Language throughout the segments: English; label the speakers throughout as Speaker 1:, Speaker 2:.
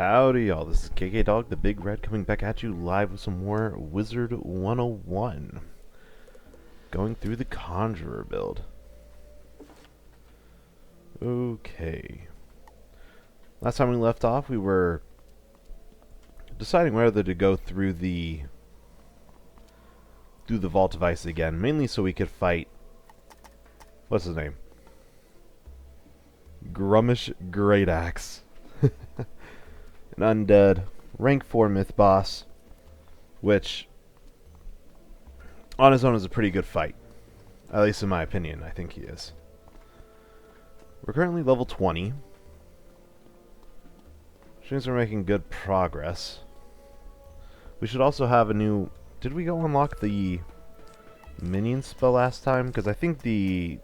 Speaker 1: Howdy y'all, this is KK Dog, the Big Red, coming back at you live with some more Wizard 101. Going through the Conjurer build. Okay. Last time we left off, we were deciding whether to go through the Vault of Ice again, mainly so we could fight, what's his name? Grummish Great Axe. An undead, rank 4 myth boss, which on his own is a pretty good fight. At least in my opinion, I think he is. We're currently level 20. Which means we're making good progress. We should also have a new... Did we go unlock the minion spell last time? Because I think the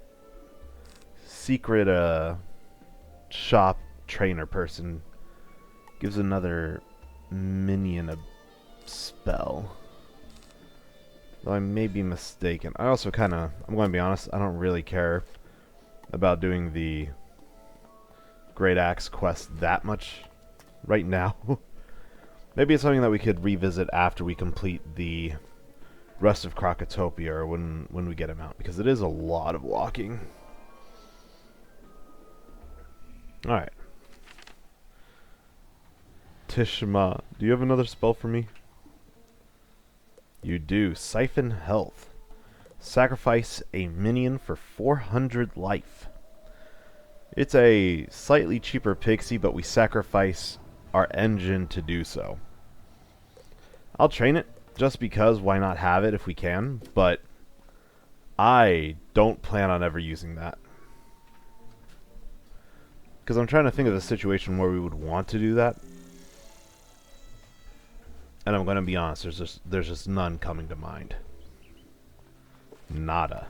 Speaker 1: secret shop trainer person gives another minion a spell. Though I may be mistaken. I also I'm going to be honest, I don't really care about doing the Great Axe quest that much right now. Maybe it's something that we could revisit after we complete the rest of Krokotopia, or when we get him out, because it is a lot of walking. Alright. Tishma, do you have another spell for me? You do. Siphon health. Sacrifice a minion for 400 life. It's a slightly cheaper pixie, but we sacrifice our engine to do so. I'll train it, just because why not have it if we can, but I don't plan on ever using that. Because I'm trying to think of a situation where we would want to do that. And I'm going to be honest, there's just none coming to mind. Nada.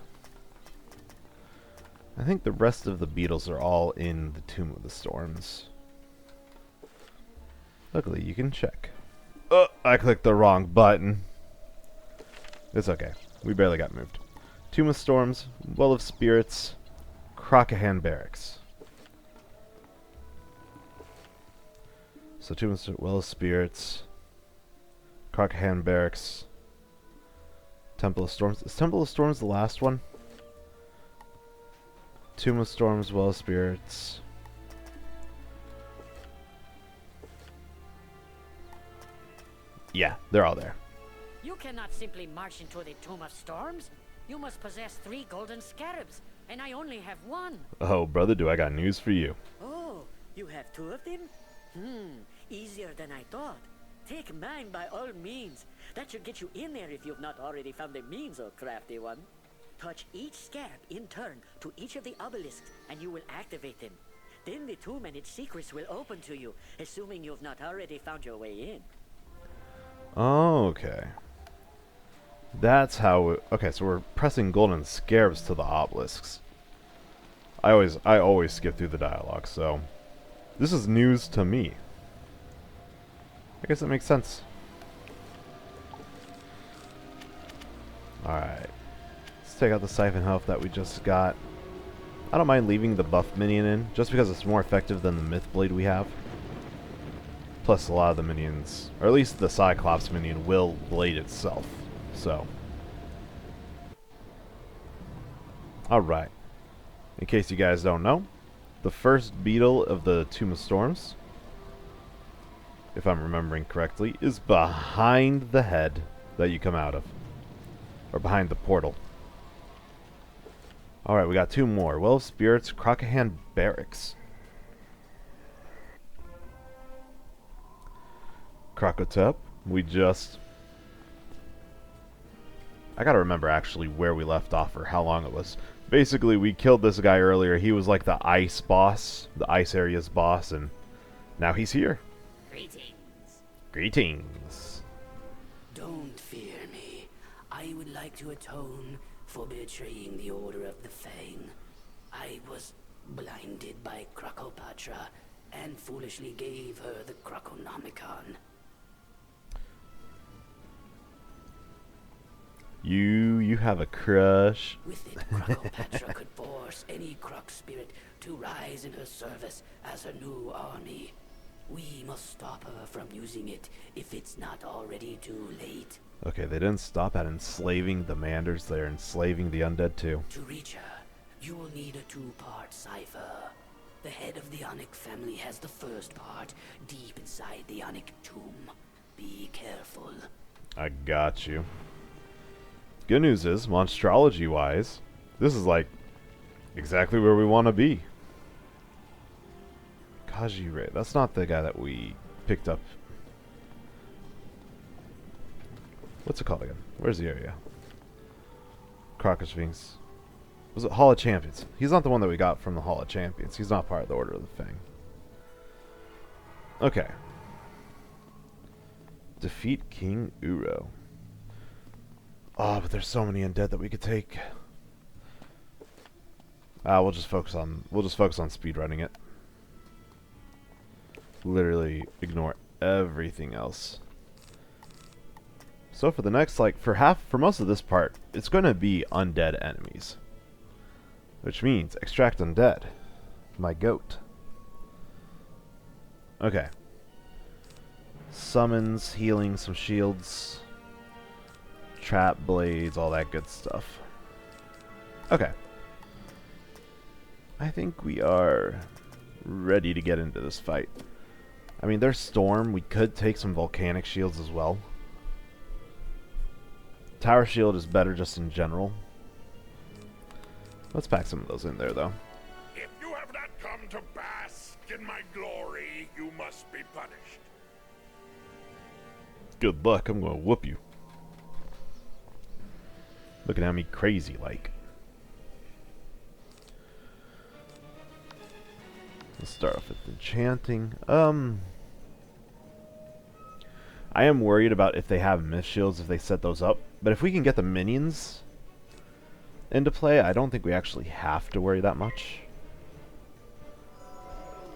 Speaker 1: I think the rest of the beetles are all in the Tomb of the Storms. Luckily, you can check. Oh, I clicked the wrong button. It's okay. We barely got moved. Tomb of Storms, Well of Spirits, Crocahan Barracks. So Tomb of Well of Spirits, Crocahan Barracks, Temple of Storms. Is Temple of Storms the last one? Tomb of Storms, Well of Spirits. Yeah, they're all there.
Speaker 2: You cannot simply march into the Tomb of Storms. You must possess 3 golden scarabs, and I only have 1.
Speaker 1: Oh, brother, do I got news for you.
Speaker 2: Oh, you have 2 of them? Easier than I thought. Take mine by all means. That should get you in there if you've not already found the means, oh crafty one. Touch each scarab in turn to each of the obelisks, and you will activate them. Then the tomb and its secrets will open to you, assuming you've not already found your way in.
Speaker 1: Okay. That's how okay, so we're pressing golden scarabs to the obelisks. I always skip through the dialogue, so this is news to me. I guess it makes sense. Alright. Let's take out the siphon health that we just got. I don't mind leaving the buff minion in, just because it's more effective than the myth blade we have. Plus a lot of the minions, or at least the Cyclops minion, will blade itself. So. Alright. In case you guys don't know, the first beetle of the Tomb of Storms, if I'm remembering correctly, is behind the head that you come out of. Or behind the portal. Alright, we got 2 more. Well of Spirits, Crocahan Barracks. Krokotep, I gotta remember actually where we left off or how long it was. Basically, we killed this guy earlier. He was like the ice boss, the ice area's boss, and now he's here.
Speaker 2: Greetings.
Speaker 1: Greetings.
Speaker 3: Don't fear me. I would like to atone for betraying the Order of the Fang. I was blinded by Krokopatra and foolishly gave her the Krokonomicon.
Speaker 1: You have a crush.
Speaker 3: With it, Krokopatra could force any Krok spirit to rise in her service as her new army. We must stop her from using it if it's not already too late.
Speaker 1: Okay, they didn't stop at enslaving the Manders. They're enslaving the undead too.
Speaker 3: To reach her, you will need a two-part cipher. The head of the Onyx family has the first part deep inside the Onyx tomb. Be careful.
Speaker 1: I got you. Good news is, monstrology-wise, this is like exactly where we want to be. Kajire, that's not the guy that we picked up. What's it called again? Where's the area? Crocus Sphinx. Was it Hall of Champions? He's not the one that we got from the Hall of Champions. He's not part of the Order of the Fang. Okay. Defeat King Uro. Oh, but there's so many undead that we could take. We'll just focus on speedrunning it. Literally ignore everything else. So for the next, for most of this part, it's going to be undead enemies. Which means extract undead. My goat. Okay. Summons, healing, some shields. Trap blades, all that good stuff. Okay. I think we are ready to get into this fight. I mean, there's Storm. We could take some volcanic shields as well. Tower shield is better just in general. Let's pack some of those in there, though.
Speaker 4: If you have not come to bask in my glory, you must be punished.
Speaker 1: Good luck. I'm going to whoop you. Looking at me crazy like. Let's start off with enchanting. I am worried about if they have mist shields, if they set those up. But if we can get the minions into play, I don't think we actually have to worry that much.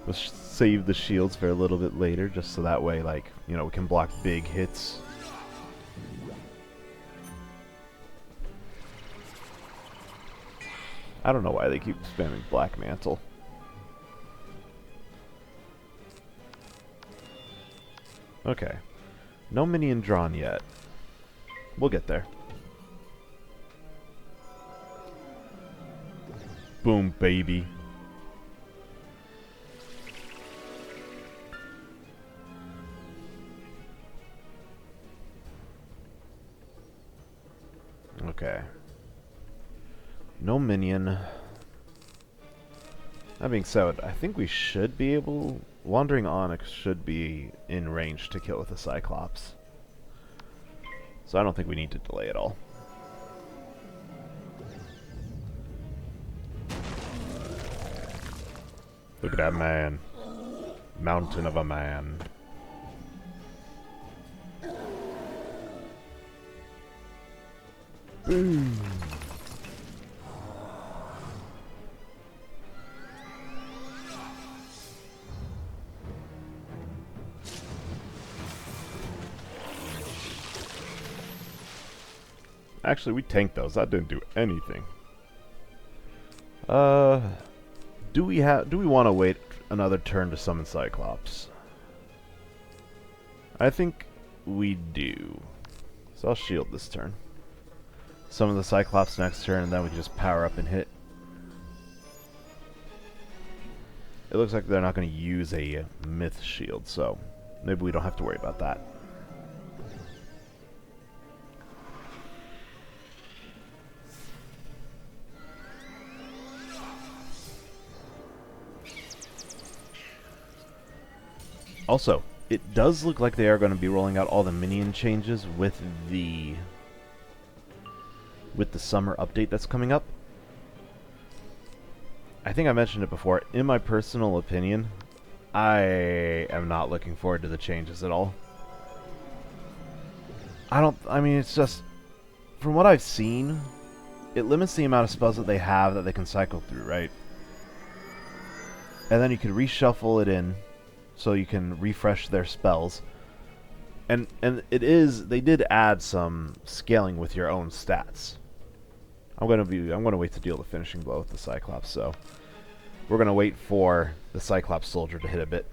Speaker 1: We'll save the shields for a little bit later, just so that way, like, you know, we can block big hits. I don't know why they keep spamming Black Mantle. Okay. No minion drawn yet. We'll get there. Boom, baby. Okay. No minion. That being said, I think we should be able... Wandering Onyx should be in range to kill with a Cyclops. So I don't think we need to delay at all. Look at that man. Mountain of a man. Boom. Actually, we tanked those. That didn't do anything. Do we want to wait another turn to summon Cyclops? I think we do. So I'll shield this turn. Summon the Cyclops next turn, and then we can just power up and hit. It looks like they're not going to use a myth shield, so maybe we don't have to worry about that. Also, it does look like they are going to be rolling out all the minion changes with the summer update that's coming up. I think I mentioned it before. In my personal opinion, I am not looking forward to the changes at all. I mean, it's just, from what I've seen, it limits the amount of spells that they have that they can cycle through, right? And then you can reshuffle it in, so you can refresh their spells. And they did add some scaling with your own stats. I'm gonna wait to deal the finishing blow with the Cyclops, so we're gonna wait for the Cyclops soldier to hit a bit.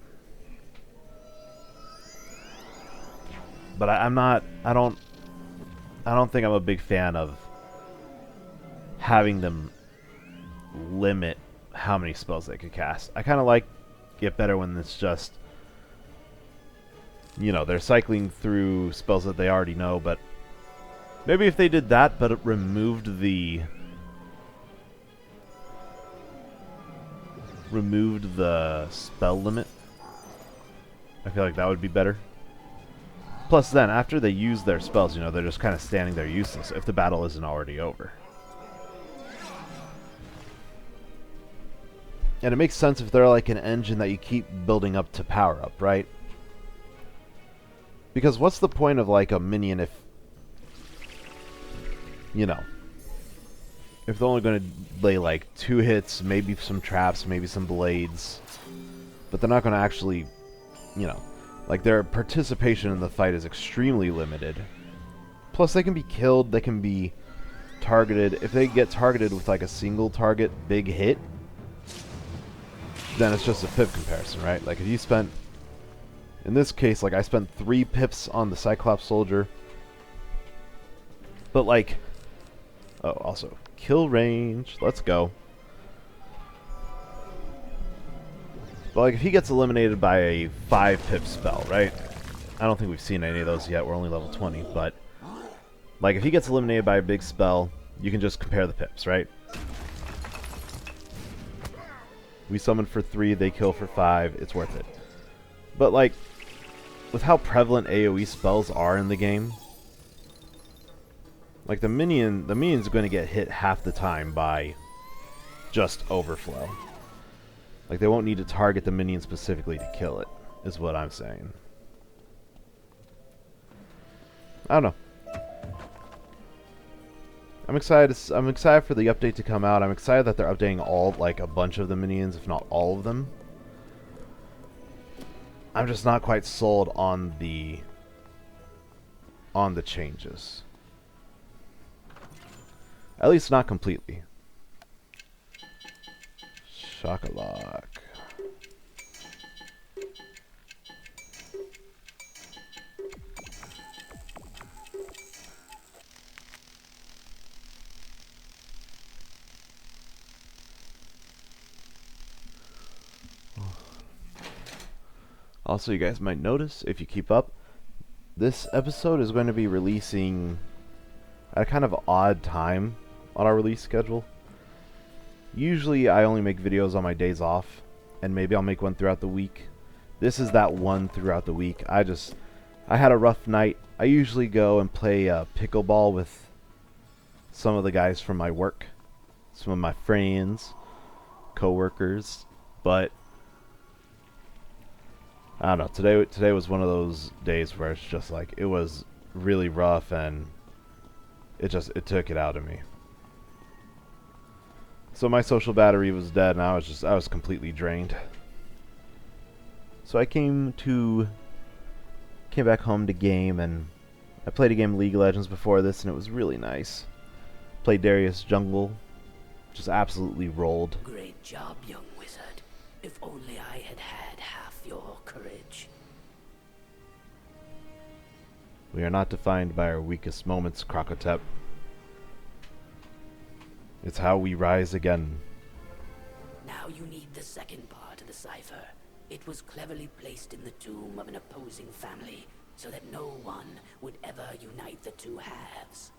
Speaker 1: But I don't think I'm a big fan of having them limit how many spells they could cast. I kind of like it better when it's just, you know, they're cycling through spells that they already know, but maybe if they did that, but it removed the spell limit, I feel like that would be better. Plus then, after they use their spells, you know, they're just kind of standing there useless if the battle isn't already over. And it makes sense if they're like an engine that you keep building up to power up, right? Because what's the point of like a minion if, you know, if they're only going to lay like 2 hits, maybe some traps, maybe some blades, but they're not going to actually, you know, like their participation in the fight is extremely limited. Plus they can be killed, they can be targeted. If they get targeted with like a single target big hit, then it's just a pip comparison, right? Like if you spent, in this case, like I spent 3 pips on the Cyclops soldier, but like, oh, also kill range, let's go. But like if he gets eliminated by a 5 pip spell, right? I don't think we've seen any of those yet, we're only level 20, but like if he gets eliminated by a big spell, you can just compare the pips, right? We summon for 3, they kill for 5, it's worth it. But like, with how prevalent AoE spells are in the game, like the minion's going to get hit half the time by just overflow. Like they won't need to target the minion specifically to kill it, is what I'm saying. I don't know. I'm excited for the update to come out. I'm excited that they're updating all, like, a bunch of the minions, if not all of them. I'm just not quite sold on the changes. At least not completely. Shock-a-lock. Also, you guys might notice, if you keep up, this episode is going to be releasing at a kind of odd time on our release schedule. Usually I only make videos on my days off, and maybe I'll make one throughout the week. This is that one throughout the week. I had a rough night. I usually go and play pickleball with some of the guys from my work, some of my friends, co-workers, but I don't know. Today was one of those days where it's just like it was really rough, and it took it out of me. So my social battery was dead, and I was completely drained. So I came back home to game, and I played a game of League of Legends before this, and it was really nice. Played Darius Jungle, just absolutely rolled.
Speaker 3: Great job, young wizard. If only I had had half your courage.
Speaker 1: We are not defined by our weakest moments, Crocotep. It's how we rise again.
Speaker 3: Now you need the second part of the cipher. It was cleverly placed in the tomb of an opposing family, so that no one would ever unite the two halves.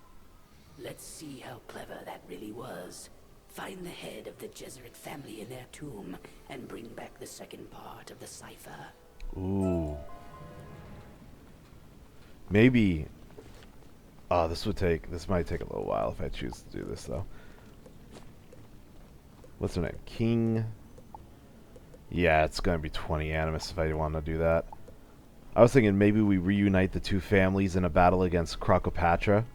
Speaker 3: Let's see how clever that really was. Find the head of the Jesuit family in their tomb, and bring back the second part of the cipher.
Speaker 1: Ooh. Maybe... Oh, this might take a little while if I choose to do this, though. What's her name? King... Yeah, it's gonna be 20 Animus if I want to do that. I was thinking maybe we reunite the two families in a battle against Crocopatra.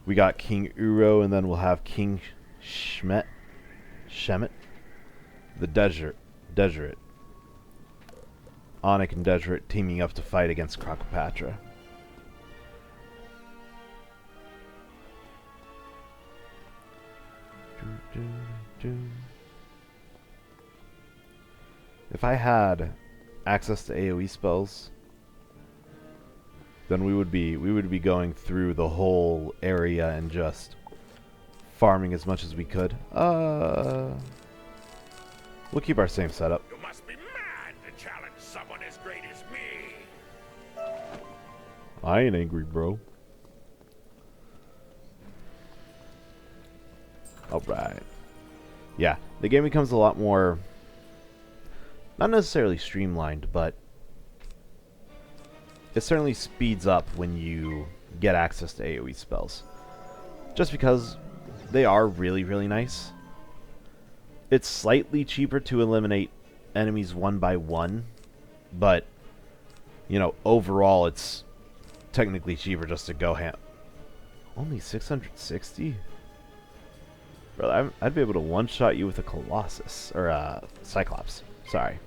Speaker 1: We got King Uro, and then we'll have King Shemet, the Desert. Onyx and Deseret teaming up to fight against Crocopatra. If I had access to AoE spells, then we would be going through the whole area and just farming as much as we could. We'll keep our same setup.
Speaker 4: You must be mad to challenge someone as great as me.
Speaker 1: I ain't angry, bro. Alright. Yeah, the game becomes a lot more, not necessarily streamlined, but it certainly speeds up when you get access to AoE spells. Just because they are really, really nice. It's slightly cheaper to eliminate enemies one by one, but, you know, overall it's technically cheaper just to go ham. Only 660? Bro, I'd be able to one-shot you with a Colossus, or a Cyclops. Sorry.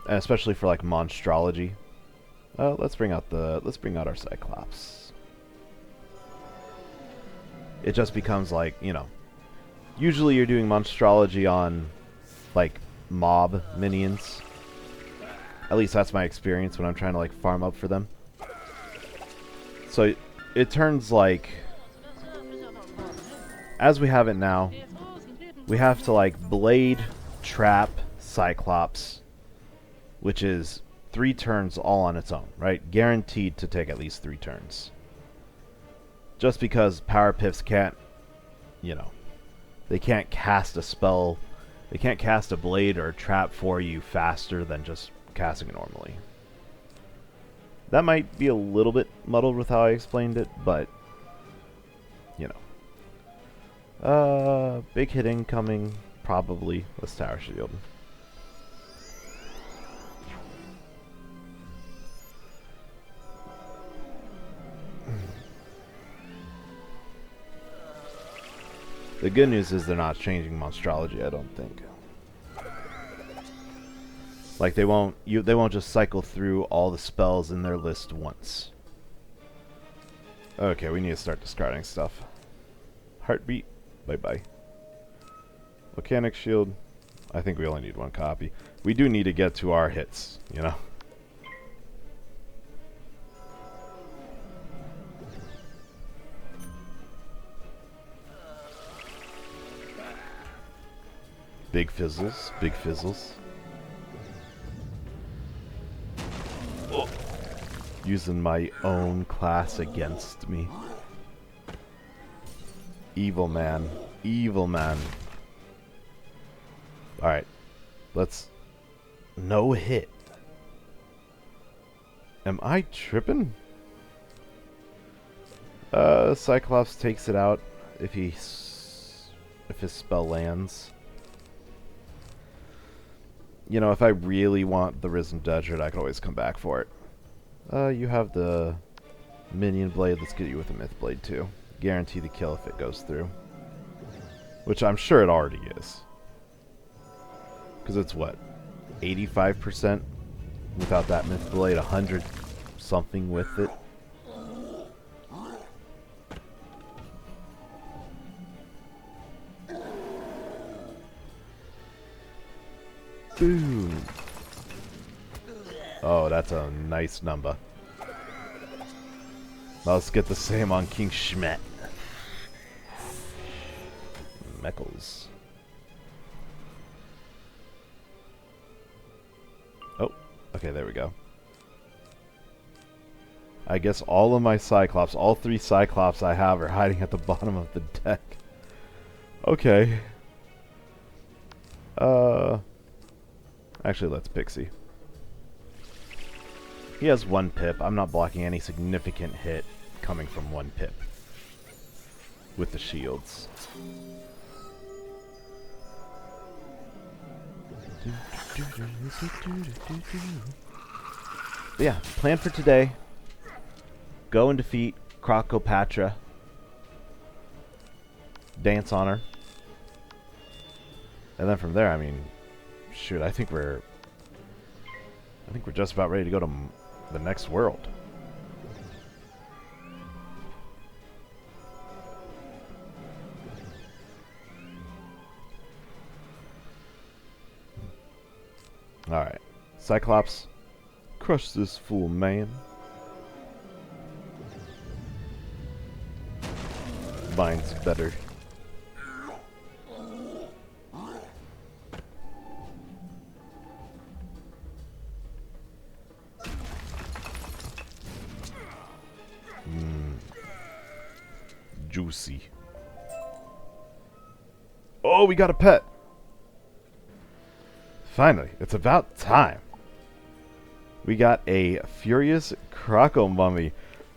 Speaker 1: And especially for like monstrology. Let's bring out our Cyclops. It just becomes like, you know, usually you're doing monstrology on like mob minions. At least that's my experience when I'm trying to like farm up for them. So it turns like, as we have it now, we have to like blade, trap, Cyclops, which is 3 turns all on its own, right? Guaranteed to take at least 3 turns. Just because power pips can't, you know, they can't cast a spell, they can't cast a blade or a trap for you faster than just casting it normally. That might be a little bit muddled with how I explained it, but, you know. Big hit incoming, probably. Let's tower shield. The good news is they're not changing monstrology, I don't think. Like they won't just cycle through all the spells in their list once. Okay, we need to start discarding stuff. Heartbeat, bye-bye. Volcanic shield, I think we only need 1 copy. We do need to get to our hits, you know? Big fizzles, big fizzles. Oh. Using my own class against me. Evil man. Evil man. Alright. Let's... No hit. Am I tripping? Cyclops takes it out if his spell lands. You know, if I really want the Risen Desert, I can always come back for it. You have the Minion Blade. Let's get you with a Myth Blade, too. Guarantee the kill if it goes through. Which I'm sure it already is. Because it's, what, 85% without that Myth Blade? 100 something with it? Boom. Oh, that's a nice number. Now let's get the same on King Schmet. Meckles. Oh, okay, there we go. I guess all of my Cyclops, all 3 Cyclops I have are hiding at the bottom of the deck. Okay. Actually, let's Pixie. He has 1 pip. I'm not blocking any significant hit coming from 1 pip. With the shields. But yeah, plan for today. Go and defeat Crocopatra. Dance on her. And then from there, I mean... Shoot, I think we're just about ready to go to the next world. Alright. Cyclops, crush this fool, man. Mine's better. Juicy. Oh, we got a pet. Finally, it's about time. We got a Furious Croco Mummy.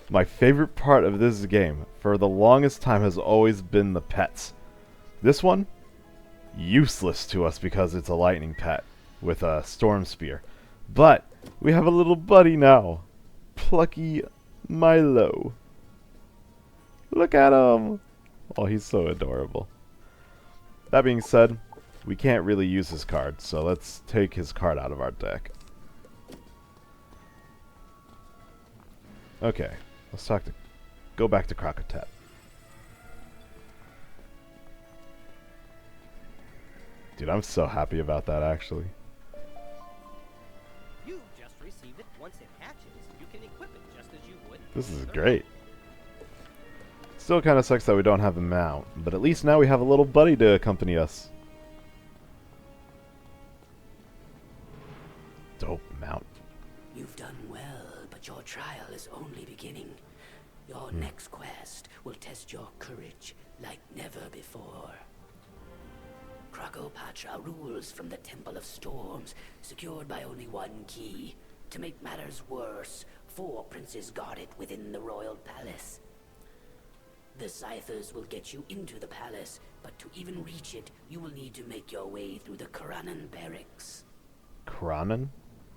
Speaker 1: My favorite part of this game, for the longest time, has always been the pets. This one, useless to us because it's a lightning pet with a storm spear. But we have a little buddy now. Plucky Milo. Look at him. Oh, he's so adorable. That being said, we can't really use his card, so let's take his card out of our deck. Okay, let's go back to Crocotet. Dude, I'm so happy about that, actually.
Speaker 5: You just receive it. Once it hatches, you can equip it just as you would.
Speaker 1: This is great. Still kind of sucks that we don't have a mount, but at least now we have a little buddy to accompany us. Dope mount.
Speaker 3: You've done well, but your trial is only beginning. Your next quest will test your courage like never before. Crocopatra rules from the Temple of Storms, secured by only one key. To make matters worse, 4 princes guard it within the royal palace. The Scythers will get you into the palace, but to even reach it, you will need to make your way through the Karanan barracks.
Speaker 1: Karanan?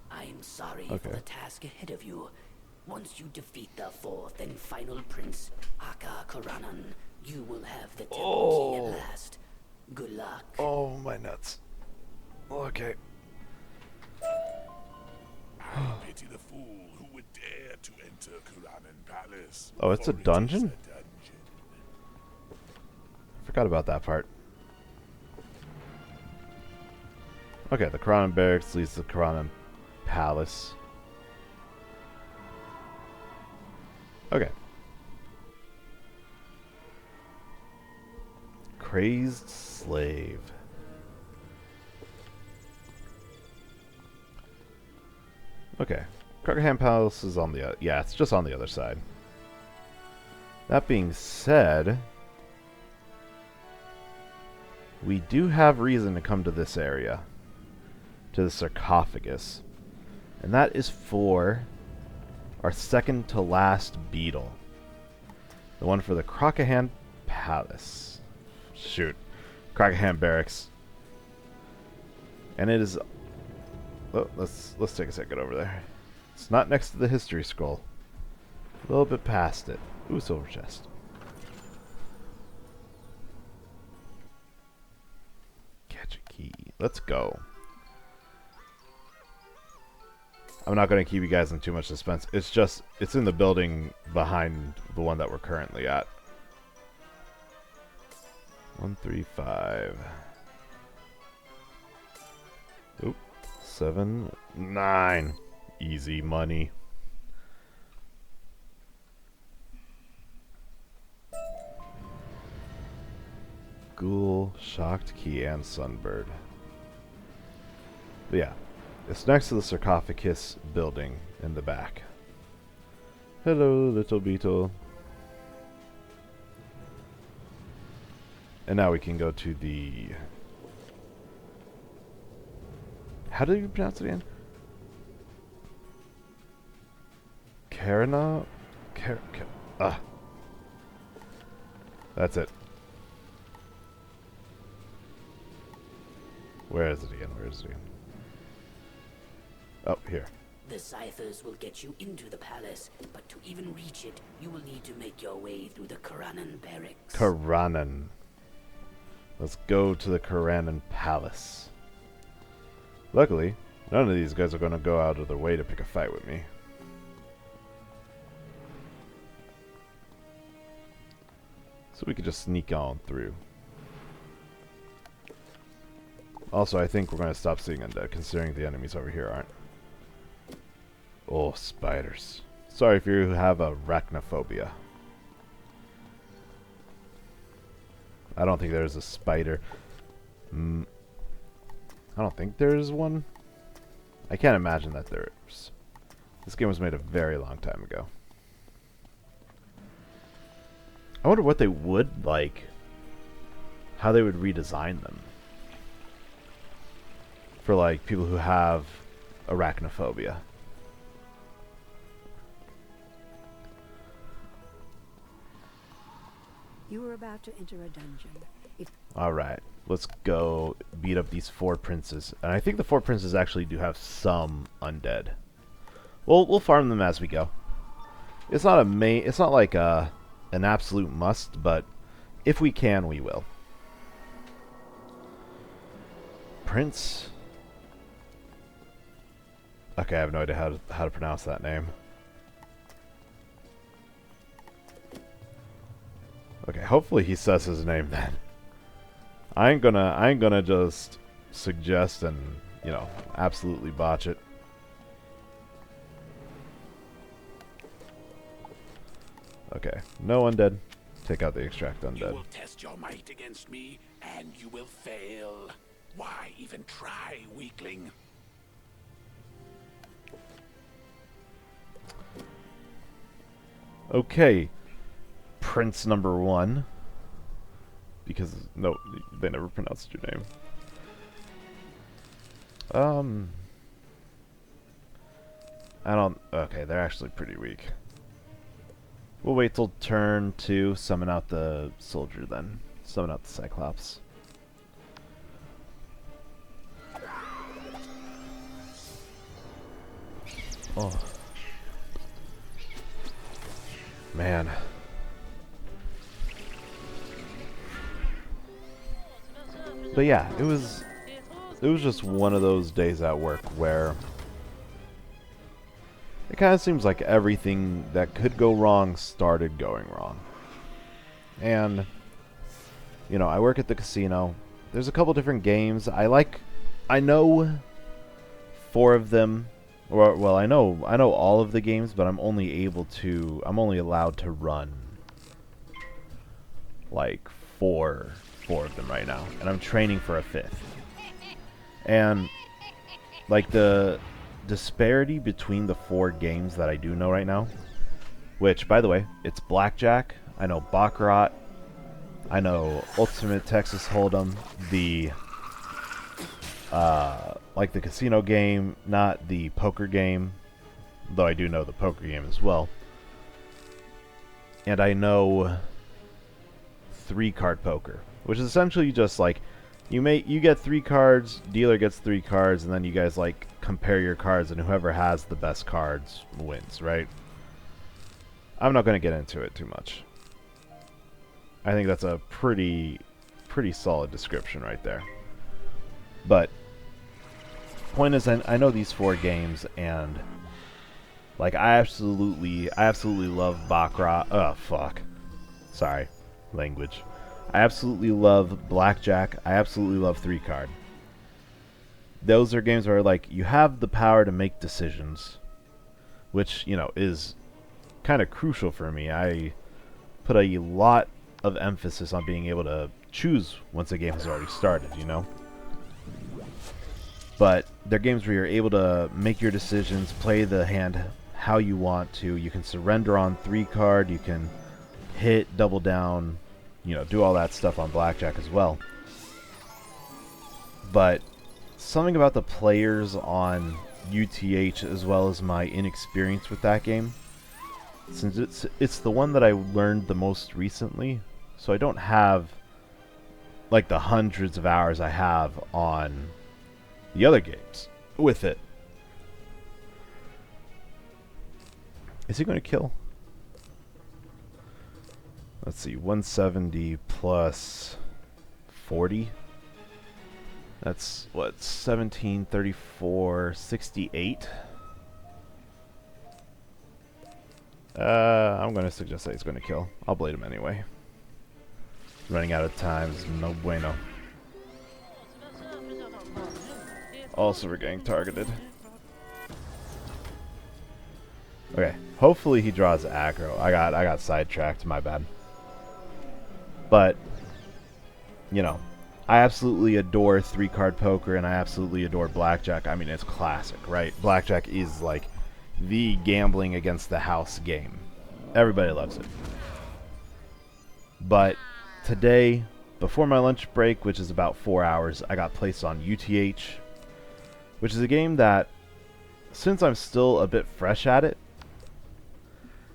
Speaker 3: I'm sorry
Speaker 1: Okay.
Speaker 3: for the task ahead of you. Once you defeat the 4th and final prince, Aka Karanan, you will have the temple key at last. Good luck.
Speaker 1: Oh, my nuts. Okay.
Speaker 4: I pity the fool who would dare to enter Karanan Palace.
Speaker 1: Oh, it's a
Speaker 4: for it is
Speaker 1: dungeon?
Speaker 4: dungeon.
Speaker 1: Forgot about that part. Okay, the Karanan barracks leads to the Karanan Palace. Okay. Crazed slave. Okay. Crockerham Palace is on the yeah, it's just on the other side. That being said, we do have reason to come to this area, to the sarcophagus, and that is for our second to last beetle, the one for the Crockerham Palace. Shoot, Crockerham Barracks, and it is. Oh, let's take a second over there. It's not next to the history scroll. A little bit past it. Ooh, silver chest. Catch a key. Let's go. I'm not going to keep you guys in too much suspense. It's in the building behind the one that we're currently at. 135. Oop. 7, 9. Easy money. Ghoul, Shocked Key, and Sunbird. But yeah, it's next to the sarcophagus building in the back. Hello, little beetle. And now we can go to the... How do you pronounce it again? Karana? That's it. Where is it again? Where is it again? Oh, here.
Speaker 3: The Scythers will get you into the palace, but to even reach it, you will need to make your way through the Karanan barracks.
Speaker 1: Karanan. Let's go to the Karanan Palace. Luckily, none of these guys are going to go out of their way to pick a fight with me. So we could just sneak on through. Also, I think we're going to stop seeing undead, considering the enemies over here aren't. Oh, spiders. Sorry if you have arachnophobia. I don't think there's a spider. I don't think there's one. I can't imagine that there is. This game was made a very long time ago. I wonder what they would like. How they would redesign them. For like people who have arachnophobia.
Speaker 6: You were about to enter a dungeon.
Speaker 1: Alright, let's go beat up these 4 princes. And I think the 4 princes actually do have some undead. We'll farm them as we go. It's not it's not like an absolute must, but if we can, we will. Prince. Okay, I have no idea how to pronounce that name. Okay, hopefully he says his name then. I ain't gonna just suggest and, you know, absolutely botch it. Okay, no undead. Take out the extract
Speaker 4: You
Speaker 1: undead.
Speaker 4: will test your might against me, and you will fail. Why even try, weakling?
Speaker 1: Okay, Prince number 1. Because, no, they never pronounced your name. I don't... Okay, they're actually pretty weak. We'll wait till turn 2, summon out the soldier then. Summon out the Cyclops. Oh. Man. But yeah, it was just one of those days at work where it kind of seems like everything that could go wrong started going wrong. And, you know, I work at the casino. There's a couple different games. I know 4 of them. Or, well, I know all of the games, but I'm only allowed to run like 4 of them right now. And I'm training for a 5th. And like the disparity between the 4 games that I do know right now, which, by the way, it's blackjack, I know baccarat, I know ultimate Texas Hold'em, the like the casino game, not the poker game, though I do know the poker game as well. And I know 3-card poker, which is essentially just like you get 3 cards, dealer gets 3 cards, and then you guys like compare your cards, and whoever has the best cards wins, right? I'm not going to get into it too much. I think that's a pretty solid description right there. But point is, I know these 4 games, and like I absolutely love baccarat. Oh fuck, sorry, language. I absolutely love blackjack. I absolutely love 3-card. Those are games where like you have the power to make decisions, which, you know, is kind of crucial for me. I put a lot of emphasis on being able to choose once a game has already started, you know? But they're games where you're able to make your decisions, play the hand how you want to. You can surrender on 3-card, you can hit, double down, you know, do all that stuff on blackjack as well. But something about the players on UTH, as well as my inexperience with that game, since it's the one that I learned the most recently, so I don't have like the hundreds of hours I have on the other games with it. Is he going to kill? Let's see, 170 plus 40. That's what, 1734, 68. I'm going to suggest that he's going to kill. I'll blade him anyway. Running out of time is no bueno. Also, we're getting targeted. Okay, hopefully he draws aggro. I got sidetracked, my bad. But, you know, I absolutely adore 3-card poker, and I absolutely adore blackjack. I mean, it's classic, right? Blackjack is like the gambling against the house game. Everybody loves it. But today, before my lunch break, which is about 4 hours, I got placed on UTH, which is a game that, since I'm still a bit fresh at it,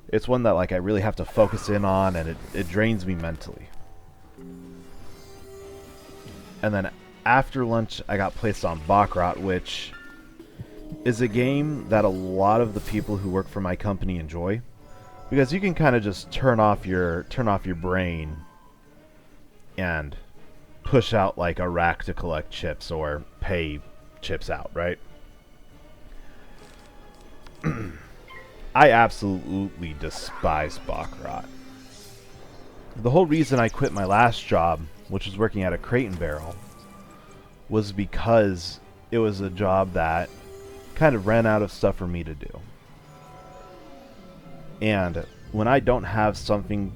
Speaker 1: it's one that like I really have to focus in on, and it drains me mentally. And then after lunch, I got placed on Baccarat, which is a game that a lot of the people who work for my company enjoy, because you can kind of just turn off your brain and push out like a rack to collect chips or pay chips out, right? I absolutely despise Baccarat. The whole reason I quit my last job, which was working at a Crate and Barrel, was because it was a job that kind of ran out of stuff for me to do. And when I don't have something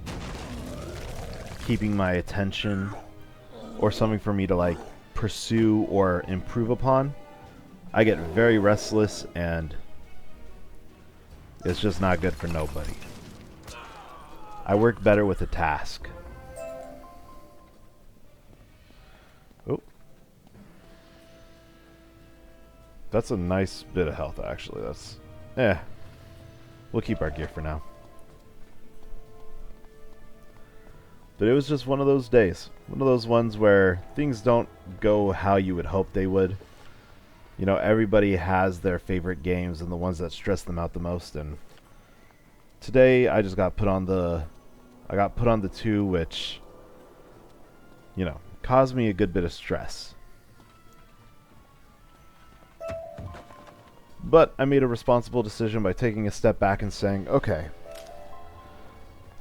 Speaker 1: keeping my attention or something for me to like pursue or improve upon, I get very restless, and it's just not good for nobody. I work better with a task. Oh. That's a nice bit of health, actually. That's... We'll keep our gear for now. But it was just one of those days. One of those ones where things don't go how you would hope they would. You know, everybody has their favorite games and the ones that stress them out the most, and today I just got put on the... I got put on the 2, which, you know, caused me a good bit of stress. But I made a responsible decision by taking a step back and saying, okay,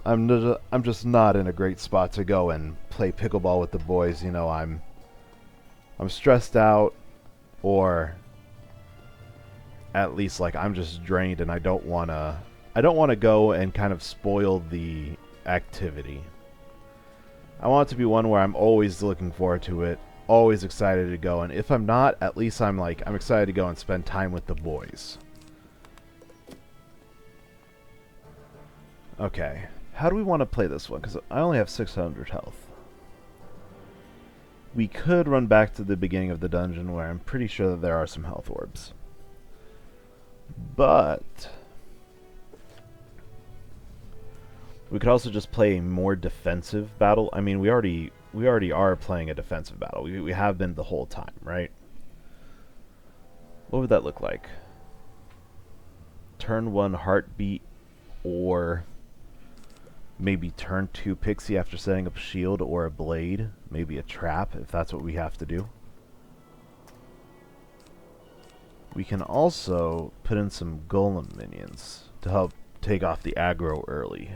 Speaker 1: I'm just not in a great spot to go and play pickleball with the boys. You know, I'm stressed out, or at least like I'm just drained, and I don't want to go and kind of spoil the activity. I want it to be one where I'm always looking forward to it, always excited to go, and if I'm not, at least I'm excited to go and spend time with the boys. Okay, how do we want to play this one? Because I only have 600 health. We could run back to the beginning of the dungeon, where I'm pretty sure that there are some health orbs. But we could also just play a more defensive battle. I mean, we already are playing a defensive battle. We have been the whole time, right? What would that look like? Turn 1 heartbeat, or maybe turn 2 pixie after setting up a shield or a blade. Maybe a trap, if that's what we have to do. We can also put in some golem minions to help take off the aggro early.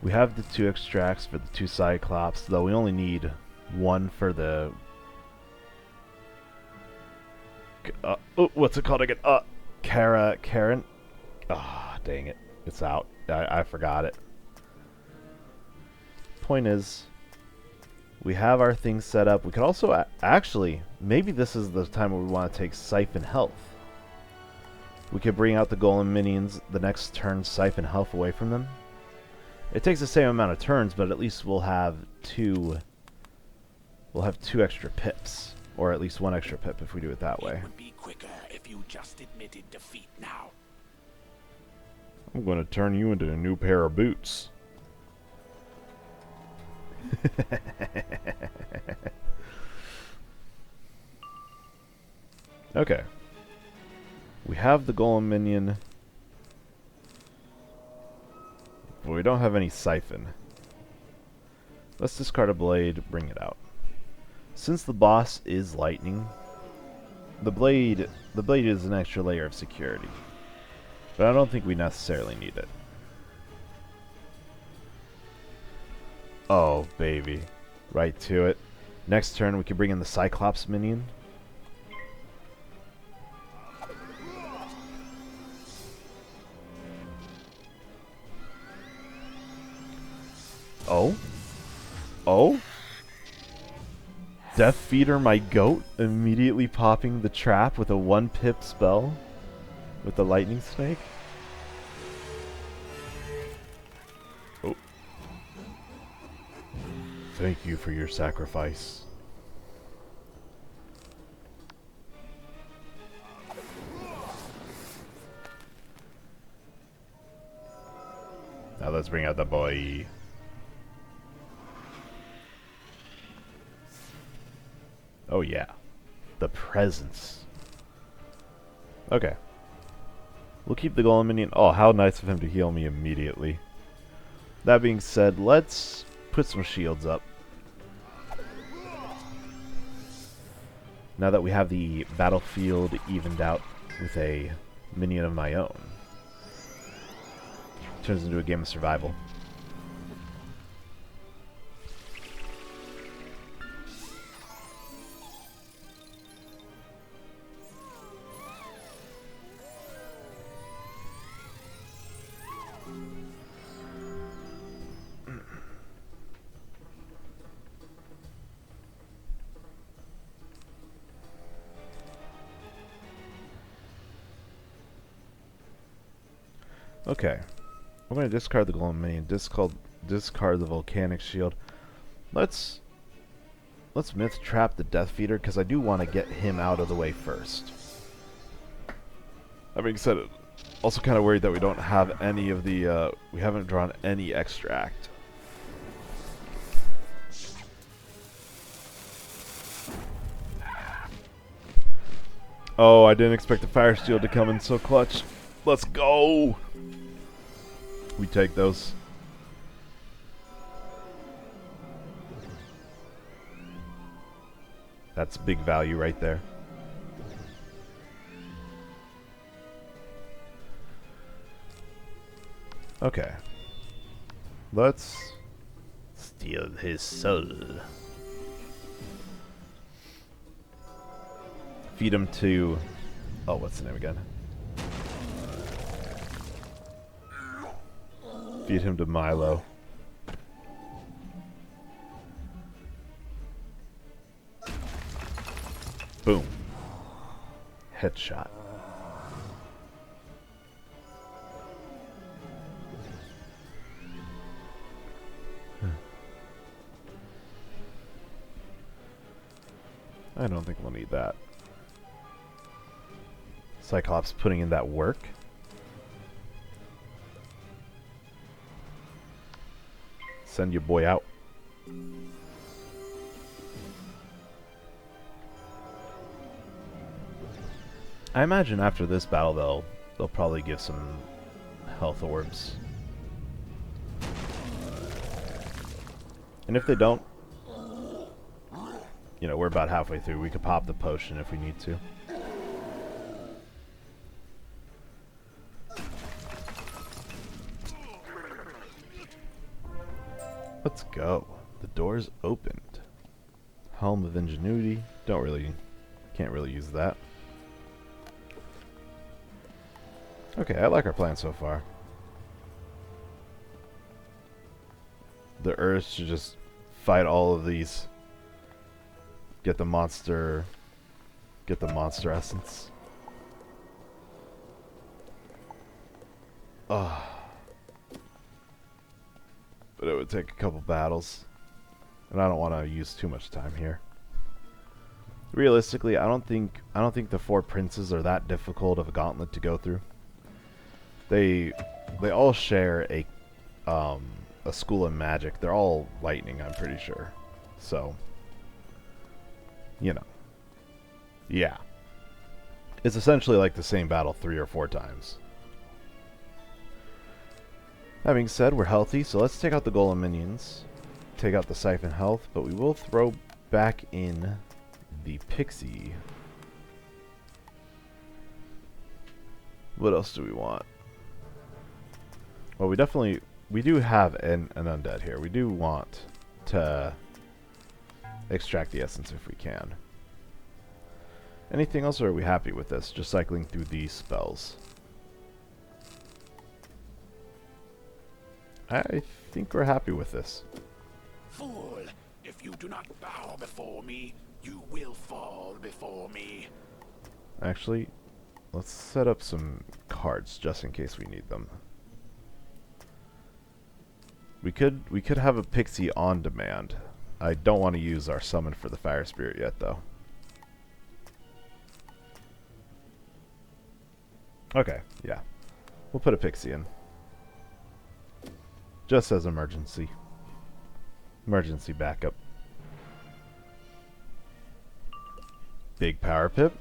Speaker 1: We have the 2 extracts for the 2 Cyclops, though we only need 1 for the... what's it called again? Karen? Ah, dang it. It's out. I forgot it. Point is, we have our things set up. We could also... actually, maybe this is the time where we want to take Siphon Health. We could bring out the Golem minions the next turn, siphon health away from them. It takes the same amount of turns, but at least we'll have 2 extra pips, or at least 1 extra pip if we do it that way.
Speaker 4: It would be quicker if you just admitted defeat now.
Speaker 1: I'm going to turn you into a new pair of boots. Okay. We have the Golem minion, but we don't have any siphon. Let's discard a blade, bring it out. Since the boss is lightning, the blade is an extra layer of security. But I don't think we necessarily need it. Oh, baby. Right to it. Next turn, we can bring in the Cyclops minion. Oh? Oh? Death Feeder my goat, immediately popping the trap with a 1-pip spell with the lightning snake. Oh. Thank you for your sacrifice. Now let's bring out the boy. Oh yeah. The presence. Okay. We'll keep the golem minion. Oh, how nice of him to heal me immediately. That being said, let's put some shields up. Now that we have the battlefield evened out with a minion of my own. Turns into a game of survival. Okay. I'm going to discard the golem minion, discard the volcanic shield. Let's myth trap the Death Feeder, because I do want to get him out of the way first. That being said, also kind of worried that we don't have any of the, we haven't drawn any extract. Oh, I didn't expect the fire shield to come in so clutch. Let's go! We take those. That's big value right there. Okay. Let's steal his soul. Feed him to... Oh, what's the name again? Feed him to Milo. Boom. Headshot. I don't think we'll need that. Cyclops putting in that work. Send your boy out. I imagine after this battle they'll probably give some health orbs. And if they don't, you know, we're about halfway through. We could pop the potion if we need to. Let's go. The door's opened. Helm of Ingenuity. Can't really use that. Okay, I like our plan so far. The urge to just fight all of these. Get the monster essence. Ugh. But it would take a couple battles. And I don't want to use too much time here. Realistically, I don't think the 4 princes are that difficult of a gauntlet to go through. They all share a school of magic. They're all lightning, I'm pretty sure. So, you know. Yeah. It's essentially like the same battle 3 or 4 times. That being said, we're healthy, so let's take out the golem minions. Take out the siphon health, but we will throw back in the pixie. What else do we want? Well, we do have an undead here. We do want to extract the essence if we can. Anything else, or are we happy with this? Just cycling through these spells. I think we're happy with this.
Speaker 4: Fool, if you do not bow before me, you will fall before me.
Speaker 1: Actually, let's set up some cards just in case we need them. We could have a pixie on demand. I don't want to use our summon for the fire spirit yet, though. Okay, yeah. We'll put a pixie in. Just as emergency. Emergency backup. Big power pip.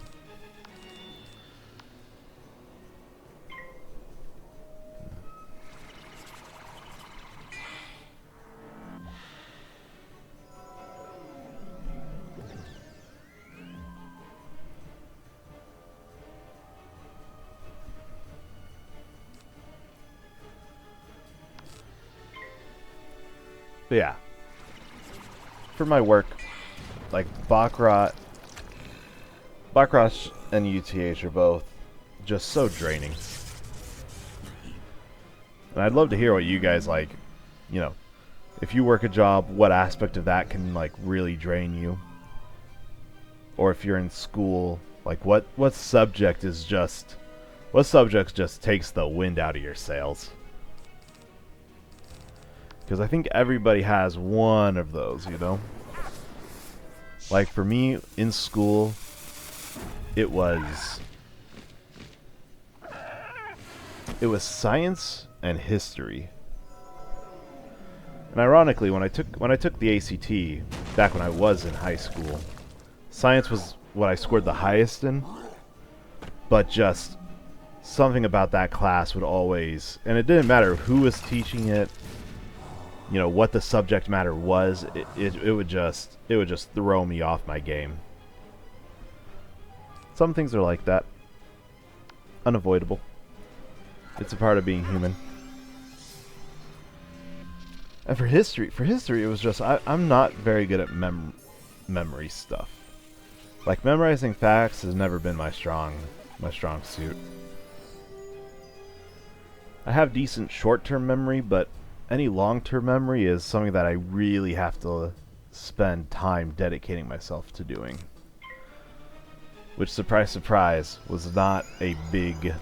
Speaker 1: But yeah, for my work, like Baccarat and UTH are both just so draining. And I'd love to hear what you guys like, you know, if you work a job, what aspect of that can like really drain you? Or if you're in school, like what subject just takes the wind out of your sails? Because I think everybody has one of those, you know? Like for me, in school, it was science and history. And ironically, when I took the ACT back when I was in high school, science was what I scored the highest in, but just something about that class would always, and it didn't matter who was teaching it, you know, what the subject matter was, it would just throw me off my game. Some things are like that. Unavoidable. It's a part of being human. And for history it was just, I'm not very good at memory stuff. Like memorizing facts has never been my strong suit. I have decent short-term memory, but any long-term memory is something that I really have to spend time dedicating myself to doing. Which, surprise, surprise, was not a big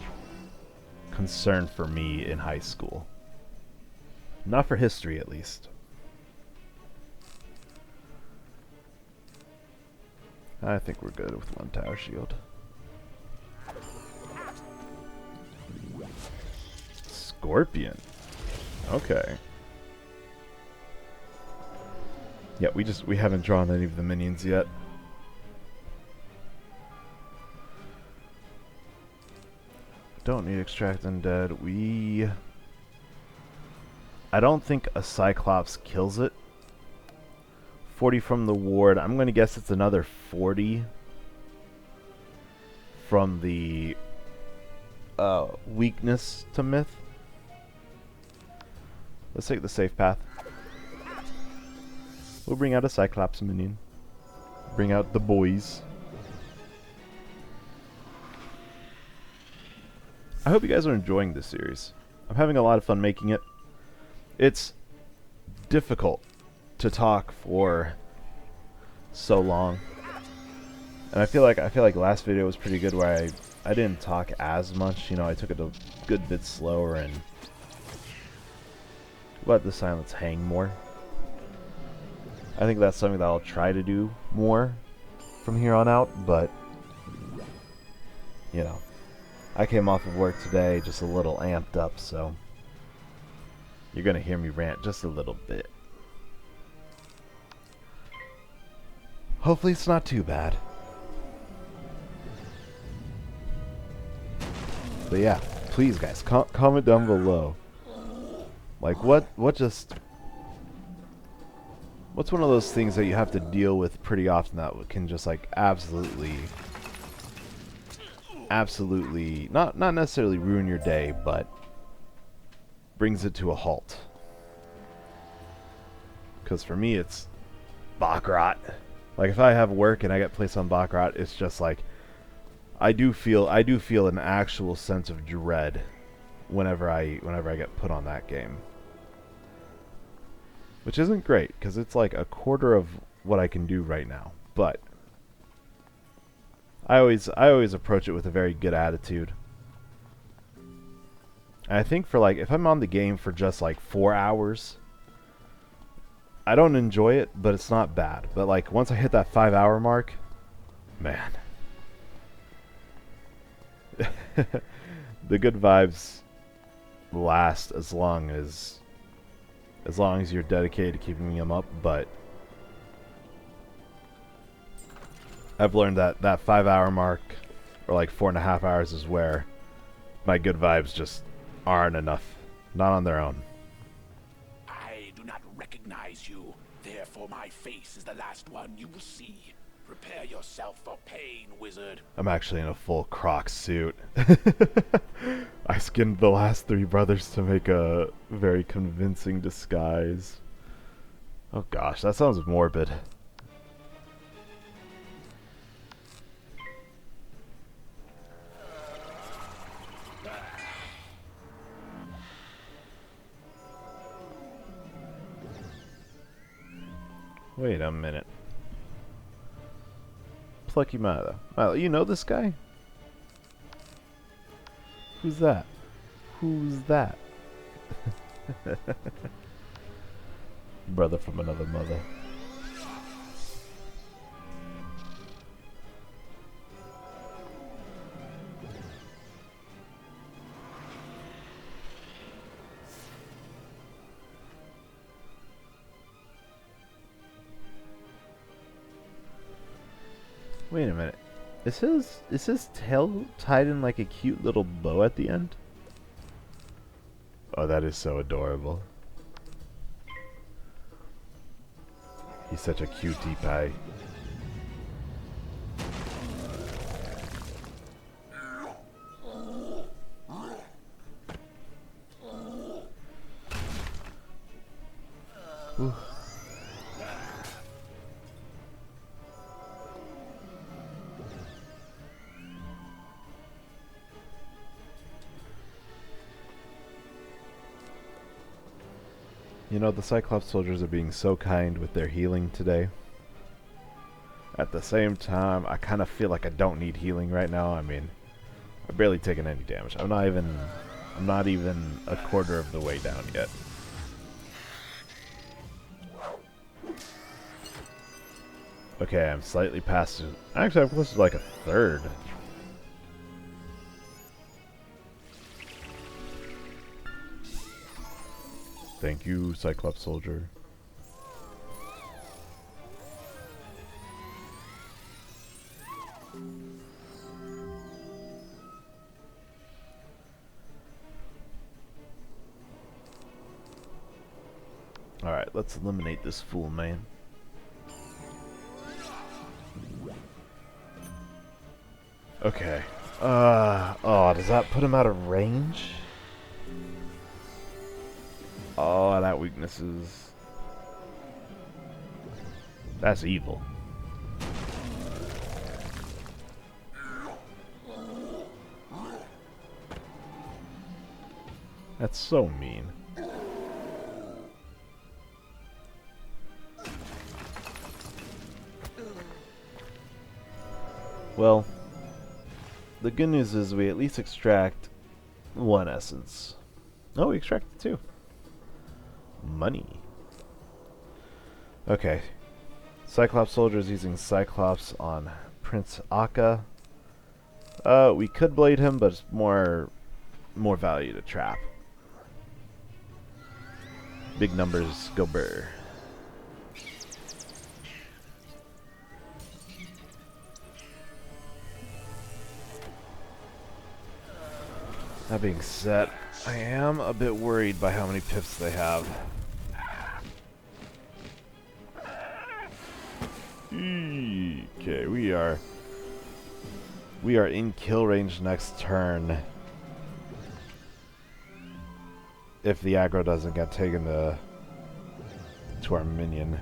Speaker 1: concern for me in high school. Not for history, at least. I think we're good with one tower shield. Scorpion. Okay. Yeah, we haven't drawn any of the minions yet. Don't need extract undead. I don't think a Cyclops kills it. 40 from the ward. I'm gonna guess it's another 40 from the weakness to myth. Let's take the safe path. We'll bring out a Cyclops minion. Bring out the boys. I hope you guys are enjoying this series. I'm having a lot of fun making it. It's difficult to talk for so long. And I feel like last video was pretty good where I didn't talk as much, you know, I took it a good bit slower and let the silence hang more. I think that's something that I'll try to do more from here on out, but you know, I came off of work today just a little amped up, so you're gonna hear me rant just a little bit. Hopefully it's not too bad. But yeah, please guys, comment down below. Like what's one of those things that you have to deal with pretty often that can just like absolutely not necessarily ruin your day, but brings it to a halt? Because for me it's Baccarat. Like if I have work and I get placed on Baccarat, it's just like I do feel an actual sense of dread whenever I get put on that game. Which isn't great because it's like a quarter of what I can do right now. But I always approach it with a very good attitude. And I think for like if I'm on the game for just like 4 hours, I don't enjoy it, but it's not bad. But like once I hit that 5-hour mark, man. The good vibes last as long as you're dedicated to keeping them up, but I've learned that that 5-hour mark, or like 4.5 hours, is where my good vibes just aren't enough. Not on their own.
Speaker 4: I do not recognize you, therefore my face is the last one you will see. Prepare yourself for pain, wizard.
Speaker 1: I'm actually in a full Croc suit. I skinned the last 3 brothers to make a very convincing disguise. Oh gosh, that sounds morbid. Wait a minute. Plucky Milo. Milo, you know this guy? Who's that? Who's that? Brother from another mother. Wait a minute. Is his tail tied in like a cute little bow at the end? Oh, that is so adorable. He's such a cutie pie. Ooh. You know, the Cyclops soldiers are being so kind with their healing today. At the same time, I kind of feel like I don't need healing right now. I mean, I've barely taken any damage. I'm not even a quarter of the way down yet. Okay, I'm slightly past it. Actually, I'm close to like a third. Thank you, Cyclops soldier. Alright, let's eliminate this fool, man. Okay. Oh, does that put him out of range? Oh, that weakness is... That's evil. That's so mean. Well, the good news is we at least extract 1 essence. Oh, we extracted 2. Money. Okay. Cyclops soldiers using Cyclops on Prince Akka. We could blade him, but it's more value to trap. Big numbers go burr. That being said, I am a bit worried by how many pips they have. Okay, we are in kill range next turn. If the aggro doesn't get taken to our minion.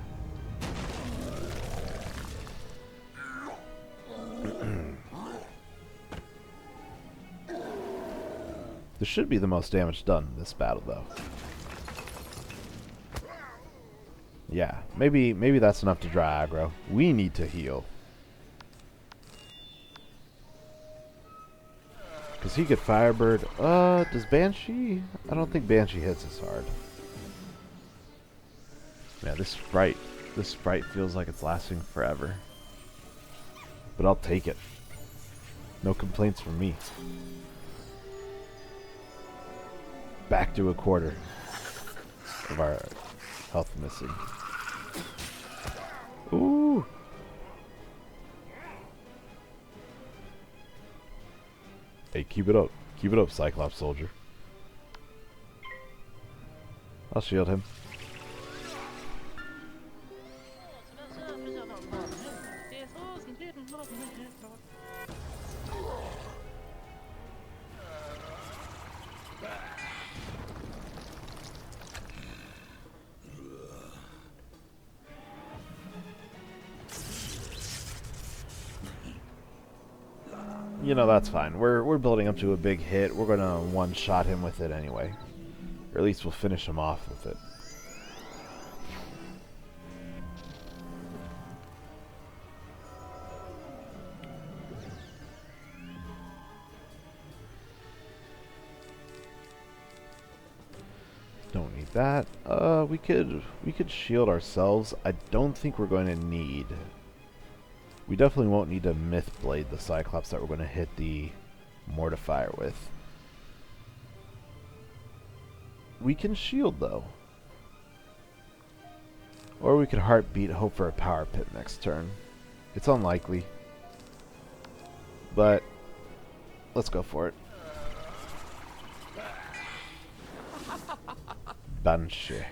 Speaker 1: This should be the most damage done in this battle, though. Yeah, maybe that's enough to dry aggro. We need to heal. Because he could Firebird. Does Banshee? I don't think Banshee hits as hard. Man, this sprite feels like it's lasting forever. But I'll take it. No complaints from me. Back to a quarter of our health missing. Ooh! Hey, keep it up. Keep it up, Cyclops soldier. I'll shield him. You know, that's fine. We're building up to a big hit. We're gonna one-shot him with it anyway. Or at least we'll finish him off with it. Don't need that. We could shield ourselves. I don't think we're going to need. We definitely won't need to Myth Blade the Cyclops that we're going to hit the Mortifier with. We can shield though. Or we could Heartbeat, hope for a Power Pit next turn. It's unlikely. But let's go for it. Banshee.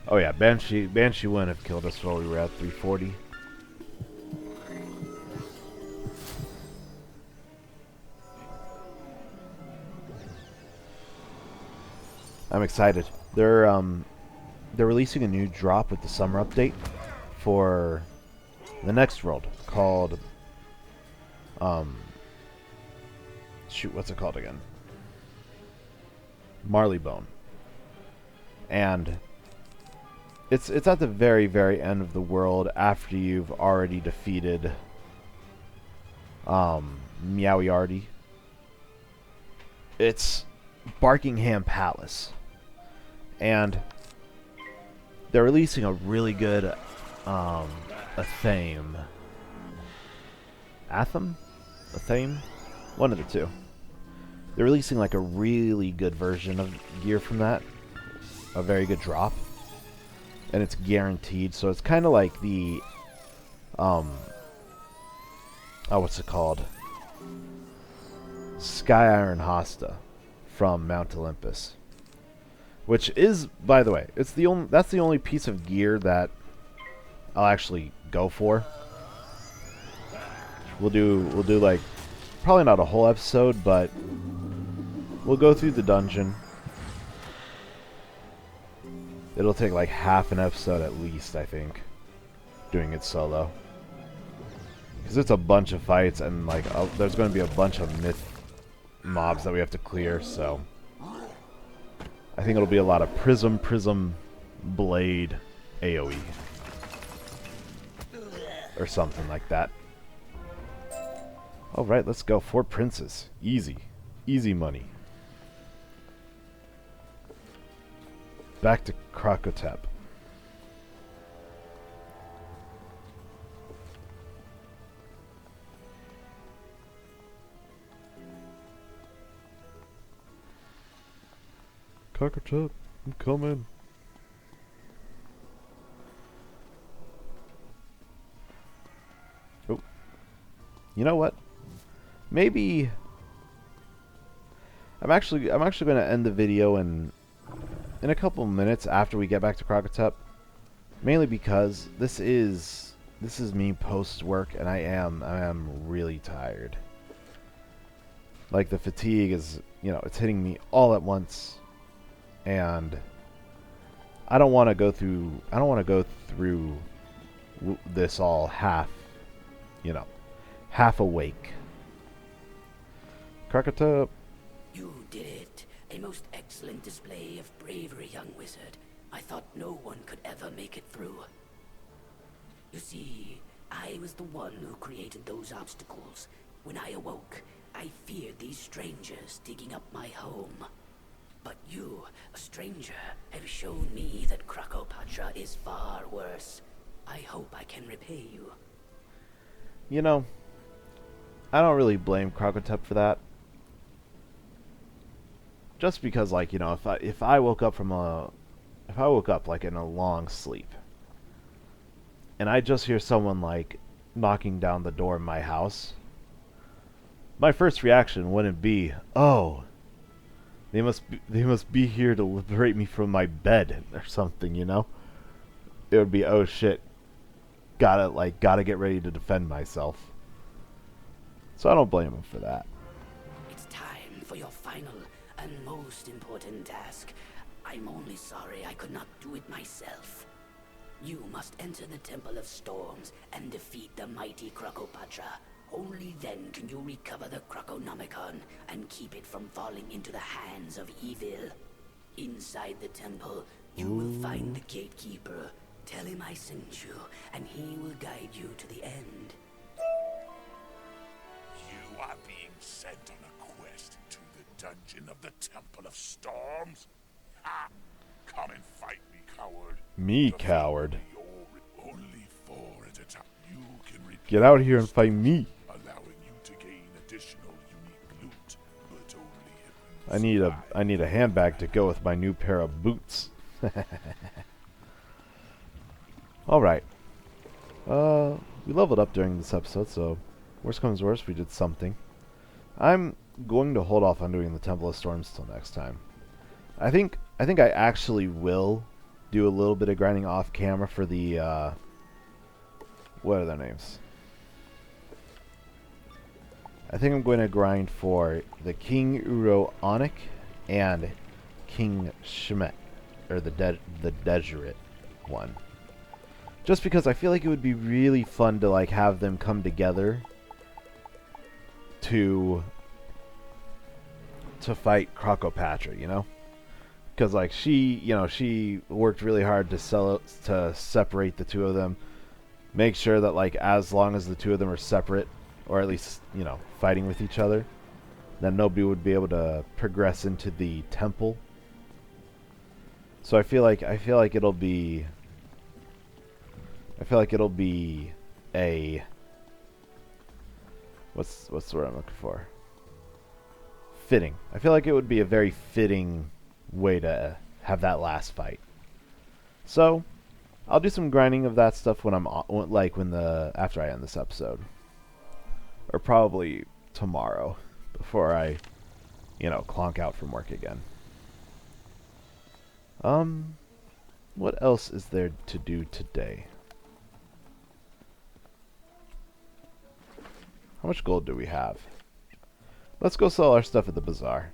Speaker 1: Oh yeah, Banshee wouldn't have killed us while we were at 340. I'm excited. They're releasing a new drop with the summer update for the next world called shoot, what's it called again? Marleybone. And it's at the very, very end of the world after you've already defeated Meowiarty. It's Barkingham Palace. And they're releasing a really good Athame. Athame? Athame? One of the two. They're releasing like a really good version of gear from that. A very good drop. And it's guaranteed, so it's kind of like the oh, what's it called? Sky Iron Hosta from Mount Olympus. Which is, by the way, it's the only that's the only piece of gear that I'll actually go for. We'll do like probably not a whole episode, but we'll go through the dungeon. It'll take like half an episode at least, I think, doing it solo. Because it's a bunch of fights, and like there's going to be a bunch of myth mobs that we have to clear, so I think it'll be a lot of Prism, Blade, AoE. Or something like that. Alright, let's go. 4 princes. Easy. Easy money. Back to Krakotep. Krakotep, I'm coming. Oh. You know what? Maybe I'm actually going to end the video in a couple minutes after we get back to Krakotep, mainly because this is me post work, and I am really tired. Like, the fatigue is, you know, it's hitting me all at once, and I don't want to go through this all half awake. Krakatoa.
Speaker 3: You did it. A most excellent display of bravery, young wizard. I thought no one could ever make it through. You see, I was the one who created those obstacles. When I awoke, I feared these strangers digging up my home. But you, a stranger, have shown me that Krakopatra is far worse. I hope I can repay you.
Speaker 1: You know, I don't really blame Krakatoa for that. Just because, like, you know, if I woke up like in a long sleep, and I just hear someone like knocking down the door of my house, my first reaction wouldn't be, "Oh, they must be here to liberate me from my bed," or something, you know? It would be, "Oh shit, gotta get ready to defend myself." So I don't blame him for that.
Speaker 3: It's time for your final and most important task. I'm only sorry I could not do it myself. You must enter the Temple of Storms and defeat the mighty Krakopatra. Only then can you recover the Krakonomicon and keep it from falling into the hands of evil. Inside the temple, you will find the gatekeeper. Tell him I sent you, and he will guide you to the end.
Speaker 4: You are being sent on a quest to the dungeon of the Temple of Storms? Ha! Come and fight me, coward.
Speaker 1: Me, coward.
Speaker 4: Only 4 at a time. You can repeat
Speaker 1: Get out here and fight me.
Speaker 4: allowing you to gain additional unique loot, but only if you
Speaker 1: I need a handbag to go with my new pair of boots. All right. We leveled up during this episode, so worst comes worst, we did something. I'm going to hold off on doing the Temple of Storms till next time. I think I actually will do a little bit of grinding off camera for the what are their names? I think I'm going to grind for the King Uro Onyx and King Shmet, or the Degerit one. Just because I feel like it would be really fun to like have them come together to fight Krakopatra, you know? Because like she worked really hard to separate the two of them, make sure that like as long as the two of them are separate, or at least, you know, fighting with each other, then nobody would be able to progress into the temple. So I feel like it'll be a what's the word I'm looking for? Fitting. I feel like it would be a very fitting way to have that last fight. So I'll do some grinding of that stuff when after I end this episode, or probably tomorrow before I, clonk out from work again. What else is there to do today? How much gold do we have? Let's go sell our stuff at the bazaar.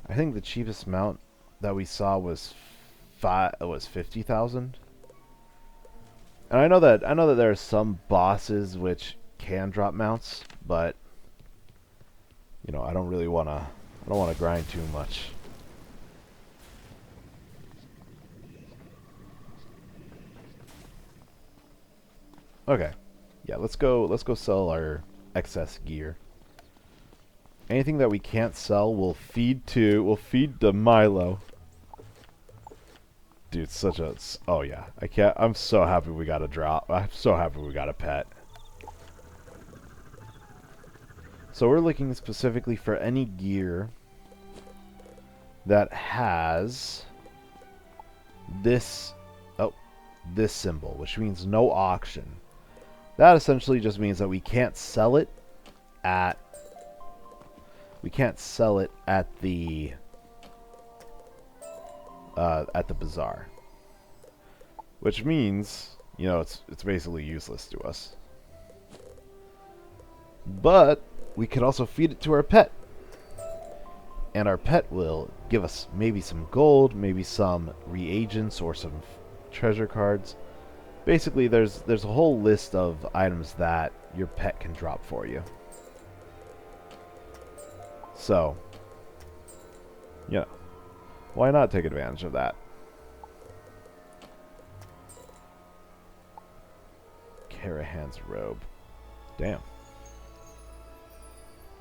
Speaker 1: I think the cheapest mount that we saw was 50,000. And I know that there are some bosses which can drop mounts, but I don't want to grind too much. Okay. Yeah, let's go sell our excess gear. Anything that we can't sell, we'll feed to Milo. Dude, oh yeah. I'm so happy we got a drop. I'm so happy we got a pet. So we're looking specifically for any gear that has this symbol, which means no auction. That essentially just means that we can't sell it at the bazaar, which means it's basically useless to us. But we could also feed it to our pet, and our pet will give us maybe some gold, maybe some reagents or some treasure cards. basically there's a whole list of items that your pet can drop for you. So, yeah, why not take advantage of that? Carahan's robe. Damn.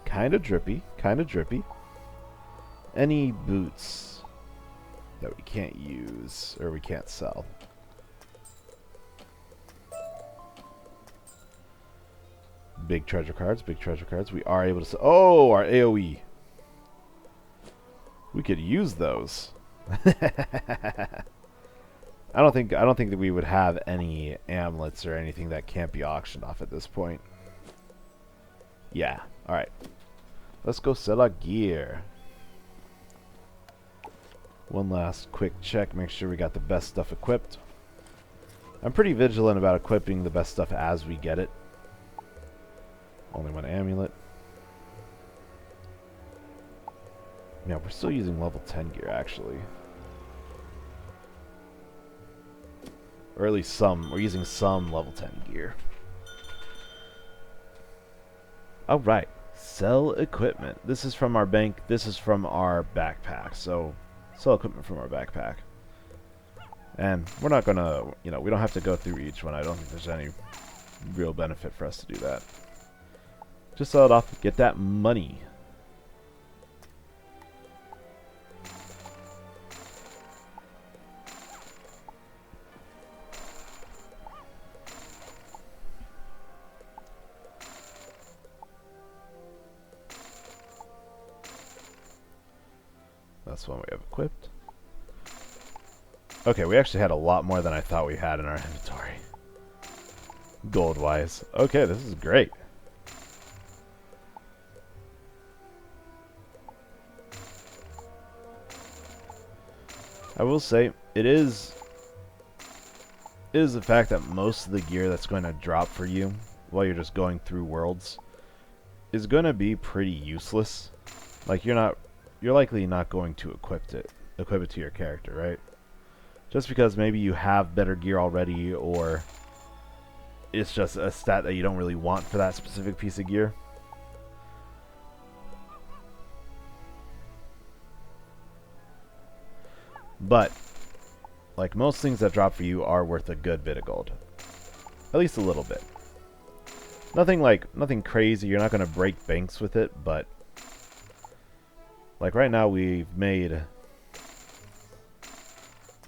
Speaker 1: Kinda drippy, kinda drippy. Any boots that we can't use or we can't sell? Big treasure cards, big treasure cards. We are able to sell. Oh, our AoE. We could use those. I don't think that we would have any amulets or anything that can't be auctioned off at this point. Yeah. All right. Let's go sell our gear. One last quick check, make sure we got the best stuff equipped. I'm pretty vigilant about equipping the best stuff as we get it. Only one amulet. Yeah, we're still using level 10 gear, actually. Or at least some. We're using some level 10 gear. Alright. Sell equipment. This is from our bank. This is from our backpack. So, sell equipment from our backpack. And we're not gonna, you know, we don't have to go through each one. I don't think there's any real benefit for us to do that. Just sell it off, get that money. That's one we have equipped. Okay, we actually had a lot more than I thought we had in our inventory. Gold-wise. Okay, this is great. I will say, it is the fact that most of the gear that's going to drop for you while you're just going through worlds is going to be pretty useless. Like, you're likely not going to equip it to your character, right? Just because maybe you have better gear already, or it's just a stat that you don't really want for that specific piece of gear. But, like, most things that drop for you are worth a good bit of gold. At least a little bit. Nothing crazy. You're not going to break banks with it, but like right now we've made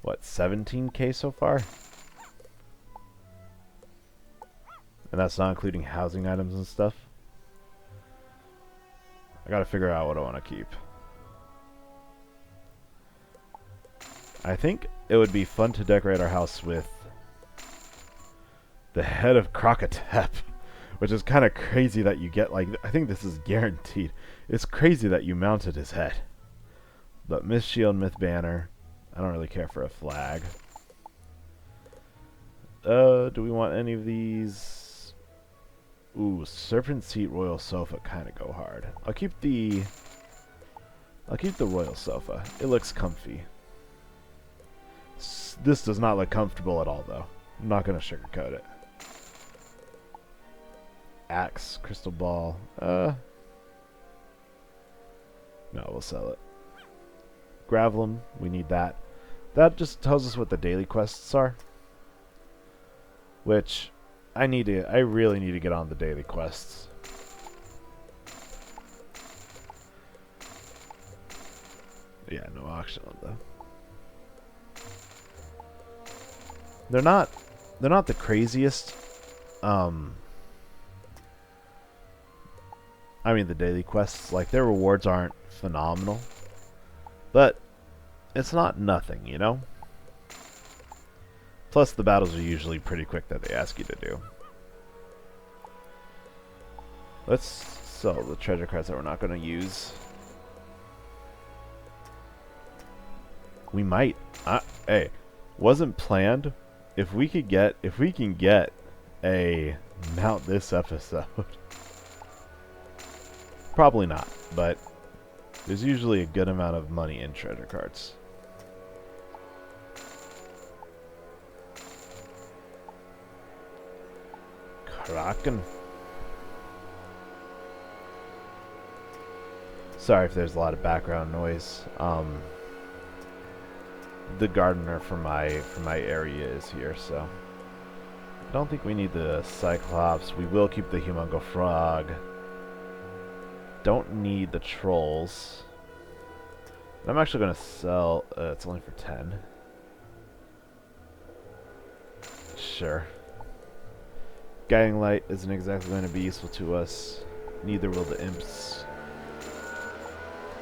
Speaker 1: what, 17k so far? And that's not including housing items and stuff. I gotta figure out what I want to keep. I think it would be fun to decorate our house with the head of Krokotep, which is kind of crazy that you get, like, I think this is guaranteed. It's crazy that you mounted his head. But Myth Shield, Myth Banner, I don't really care for a flag. Do we want any of these? Ooh, Serpent Seat Royal Sofa kind of go hard. I'll keep the Royal Sofa. It looks comfy. This does not look comfortable at all, though. I'm not going to sugarcoat it. Axe, Crystal Ball. No, we'll sell it. Gravelum, we need that. That just tells us what the daily quests are. Which, I really need to get on the daily quests. Yeah, no auction on them. They're not the craziest. I mean, the daily quests, like, their rewards aren't phenomenal, but it's not nothing, you know? Plus, the battles are usually pretty quick that they ask you to do. Let's sell the treasure cards that we're not going to use. We might. Hey, wasn't planned. If we can get a mount this episode. Probably not, but there's usually a good amount of money in treasure cards. Rockin'. Sorry if there's a lot of background noise. The gardener for my area is here, so I don't think we need the Cyclops. We will keep the Humongo Frog. Don't need the trolls. I'm actually going to sell... it's only for 10. Sure. Guiding Light isn't exactly going to be useful to us. Neither will the imps.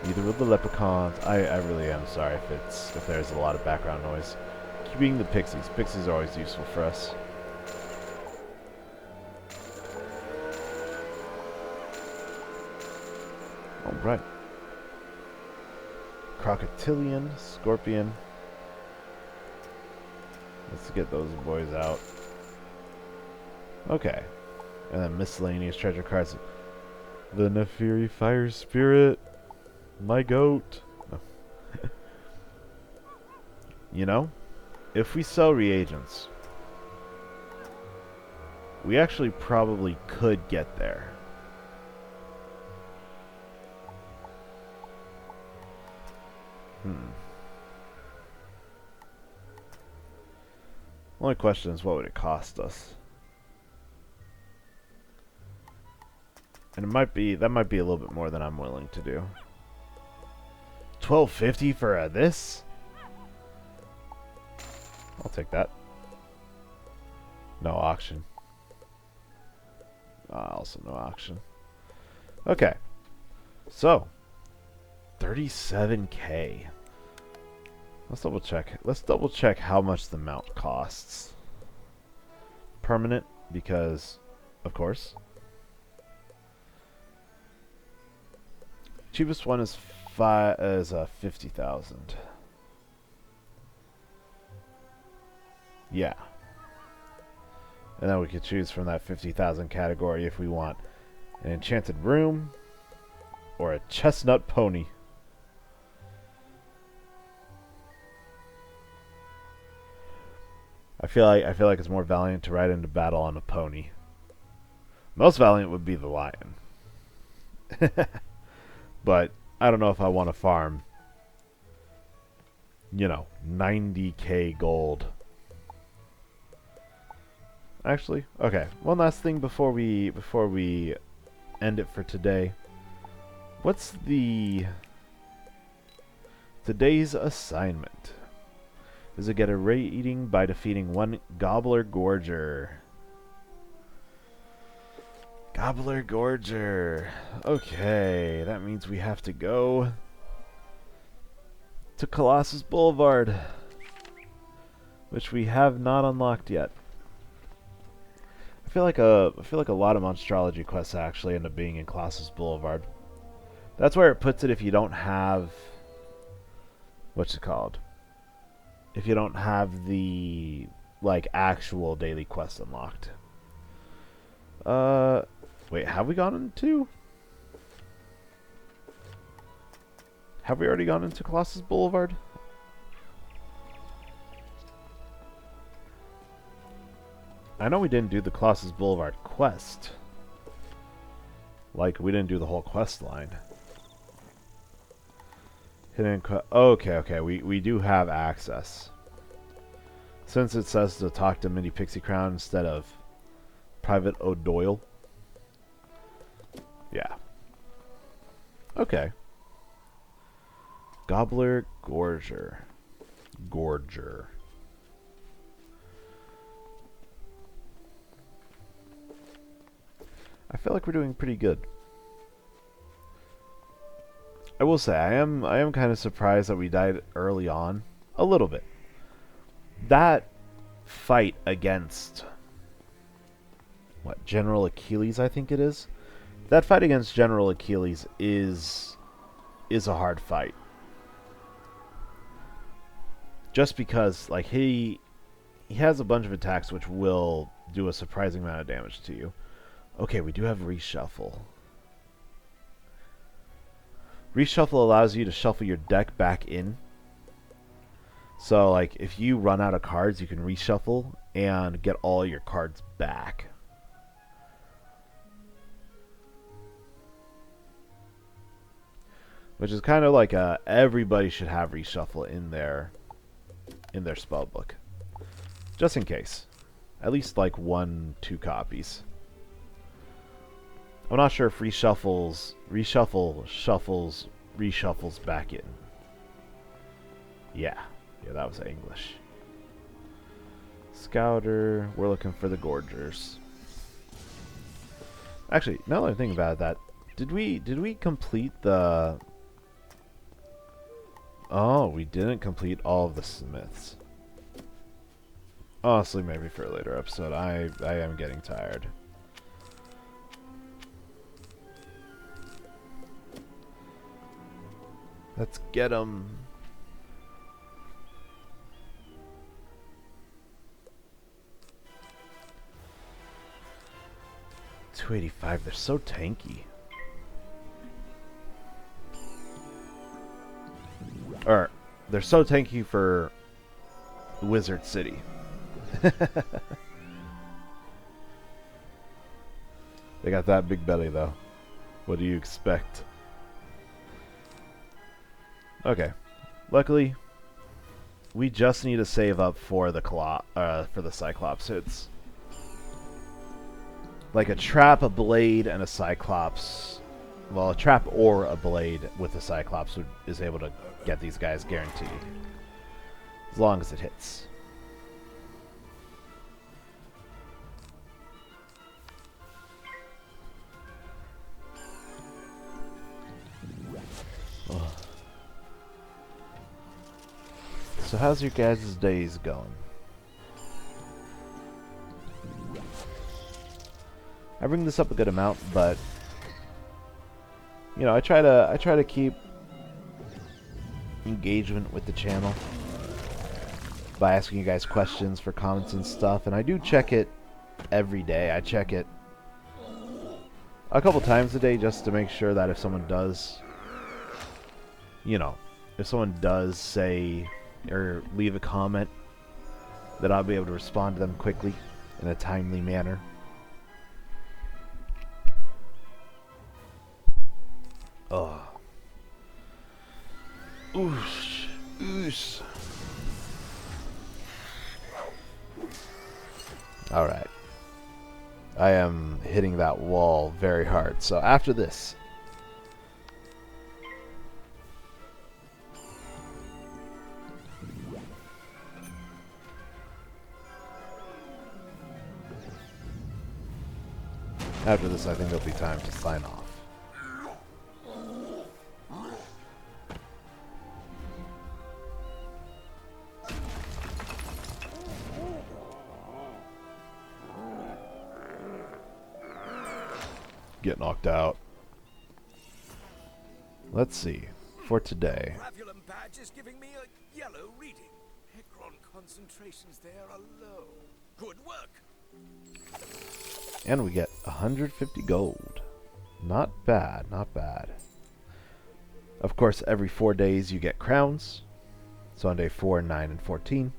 Speaker 1: Neither will the leprechauns. I really am sorry if there's a lot of background noise. Keeping the pixies. Pixies are always useful for us. Alright. Crocodilian, Scorpion. Let's get those boys out. Okay. And then miscellaneous treasure cards. The Neferi Fire Spirit. My goat. No. You know, if we sell reagents, we actually probably could get there. Only question is, what would it cost us? And that might be a little bit more than I'm willing to do. $12.50 for this? I'll take that. No auction. Also no auction. Okay. So, 37K. Let's double check. Let's double check how much the mount costs. Permanent, because, of course. Cheapest one is 50,000. Yeah. And then we could choose from that 50,000 category if we want an enchanted room or a chestnut pony. I feel like it's more valiant to ride into battle on a pony. Most valiant would be the lion. But I don't know if I want to farm, you know, 90K gold. Actually, okay. One last thing before we end it for today. What's today's assignment? Is it get a rating by defeating one Gobbler Gorger? Gobbler Gorger. Okay, that means we have to go to Colossus Boulevard, which we have not unlocked yet. I feel like a lot of monstrology quests actually end up being in Colossus Boulevard. That's where it puts it if you don't have, what's it called? If you don't have the like actual daily quest unlocked. Wait, have we gone into? Have we already gone into Colossus Boulevard? I know we didn't do the Colossus Boulevard quest. Like, we didn't do the whole quest line. Hidden quest. Okay, we do have access. Since it says to talk to Mini Pixie Crown instead of Private O'Doyle. Yeah. Okay. Gobbler Gorger. I feel like we're doing pretty good. I will say I am kind of surprised that we died early on, a little bit. That fight against what, General Achilles, I think it is. That fight against General Achilles is a hard fight. Just because like he has a bunch of attacks which will do a surprising amount of damage to you. Okay, we do have reshuffle. Reshuffle allows you to shuffle your deck back in. So, like, if you run out of cards, you can reshuffle and get all your cards back. Which is kind of like everybody should have reshuffle in their spell book. Just in case. At least like 1-2 copies. I'm not sure if reshuffles back in. Yeah, that was English. Scouter, we're looking for the Gorgers. Actually, now that I think about that, did we complete the... Oh, we didn't complete all of the Smiths. Honestly, maybe for a later episode. I am getting tired. Let's get them. $285. They're so tanky. Or they're so tanky for Wizard City. They got that big belly though. What do you expect? Okay. Luckily, we just need to save up for the Cyclops suits. Like a trap, a blade, and a Cyclops. Well, a trap or a blade with a Cyclops is able to get these guys guaranteed. As long as it hits. Ugh. So how's your guys' days going? I bring this up a good amount, but you know, I try to keep engagement with the channel by asking you guys questions for comments and stuff, and I do check it every day. I check it a couple times a day just to make sure that if someone does, if someone does say or leave a comment, that I'll be able to respond to them quickly in a timely manner. Oh. Oosh. Oosh. Alright. I am hitting that wall very hard. So after this, I think it'll be time to sign off. Get knocked out. Let's see. For today.
Speaker 4: Ravulum badge is giving me a yellow reading. Hecron concentrations there are low. Good work.
Speaker 1: And we get 150 gold. Not bad, not bad. Of course, every 4 days you get crowns. So on day 4, 9, and 14.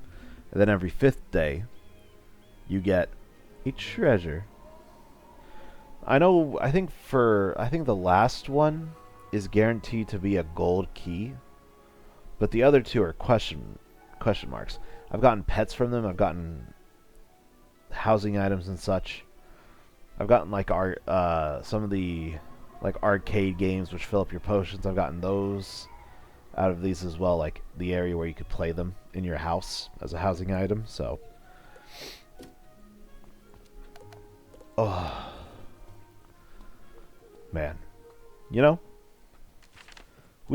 Speaker 1: And then every 5th day, you get a treasure. I think the last one is guaranteed to be a gold key. But the other two are question marks. I've gotten pets from them. I've gotten housing items and such. I've gotten like some of the like arcade games which fill up your potions. I've gotten those out of these as well, like the area where you could play them in your house as a housing item. So, oh man, we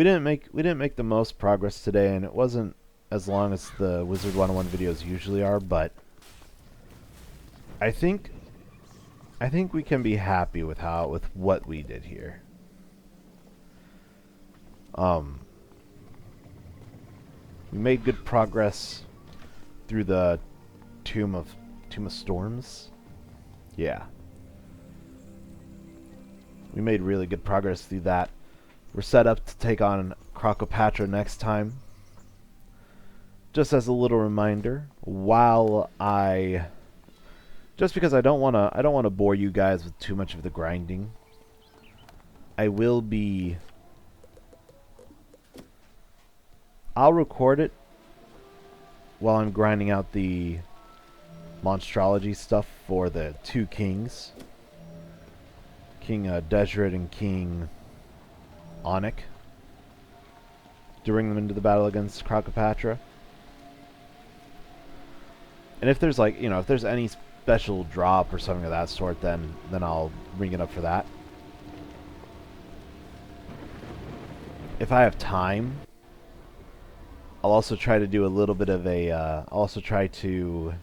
Speaker 1: didn't make the most progress today, and it wasn't as long as the Wizard101 videos usually are, but I think we can be happy with what we did here. We made good progress through the Tomb of Storms. Yeah. We made really good progress through that. We're set up to take on Crocopatra next time. Just as a little reminder, just because I don't want to bore you guys with too much of the grinding, I will be I'll record it while I'm grinding out the monstrology stuff for the two kings. King Deseret and King Onyx. To bring them into the battle against Crocopatra. And if there's like, if there's any special drop or something of that sort, then I'll bring it up for that. If I have time, I'll also try to do a little bit of a, I'll also try to,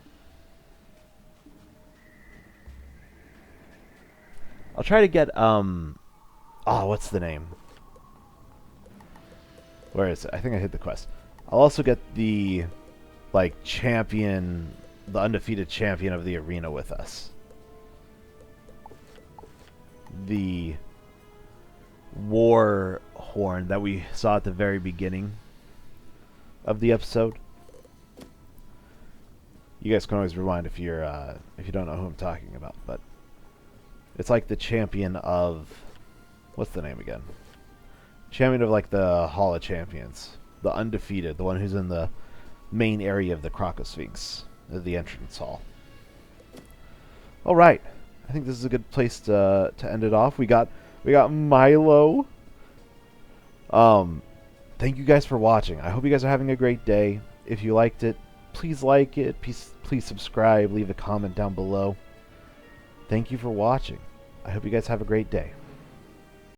Speaker 1: I'll try to get, what's the name? Where is it? I think I hit the quest. I'll also get the, like, champion, the undefeated champion of the arena with us. The war horn that we saw at the very beginning of the episode. You guys can always rewind if you're if you don't know who I'm talking about, but it's like the champion of, what's the name again? Champion of like the Hall of Champions, the undefeated, the one who's in the main area of the Crocosphinx, the entrance hall. All right, I think this is a good place to end it off. We got Milo. Thank you guys for watching. I hope you guys are having a great day. If you liked it, please like it. Please subscribe. Leave a comment down below. Thank you for watching. I hope you guys have a great day.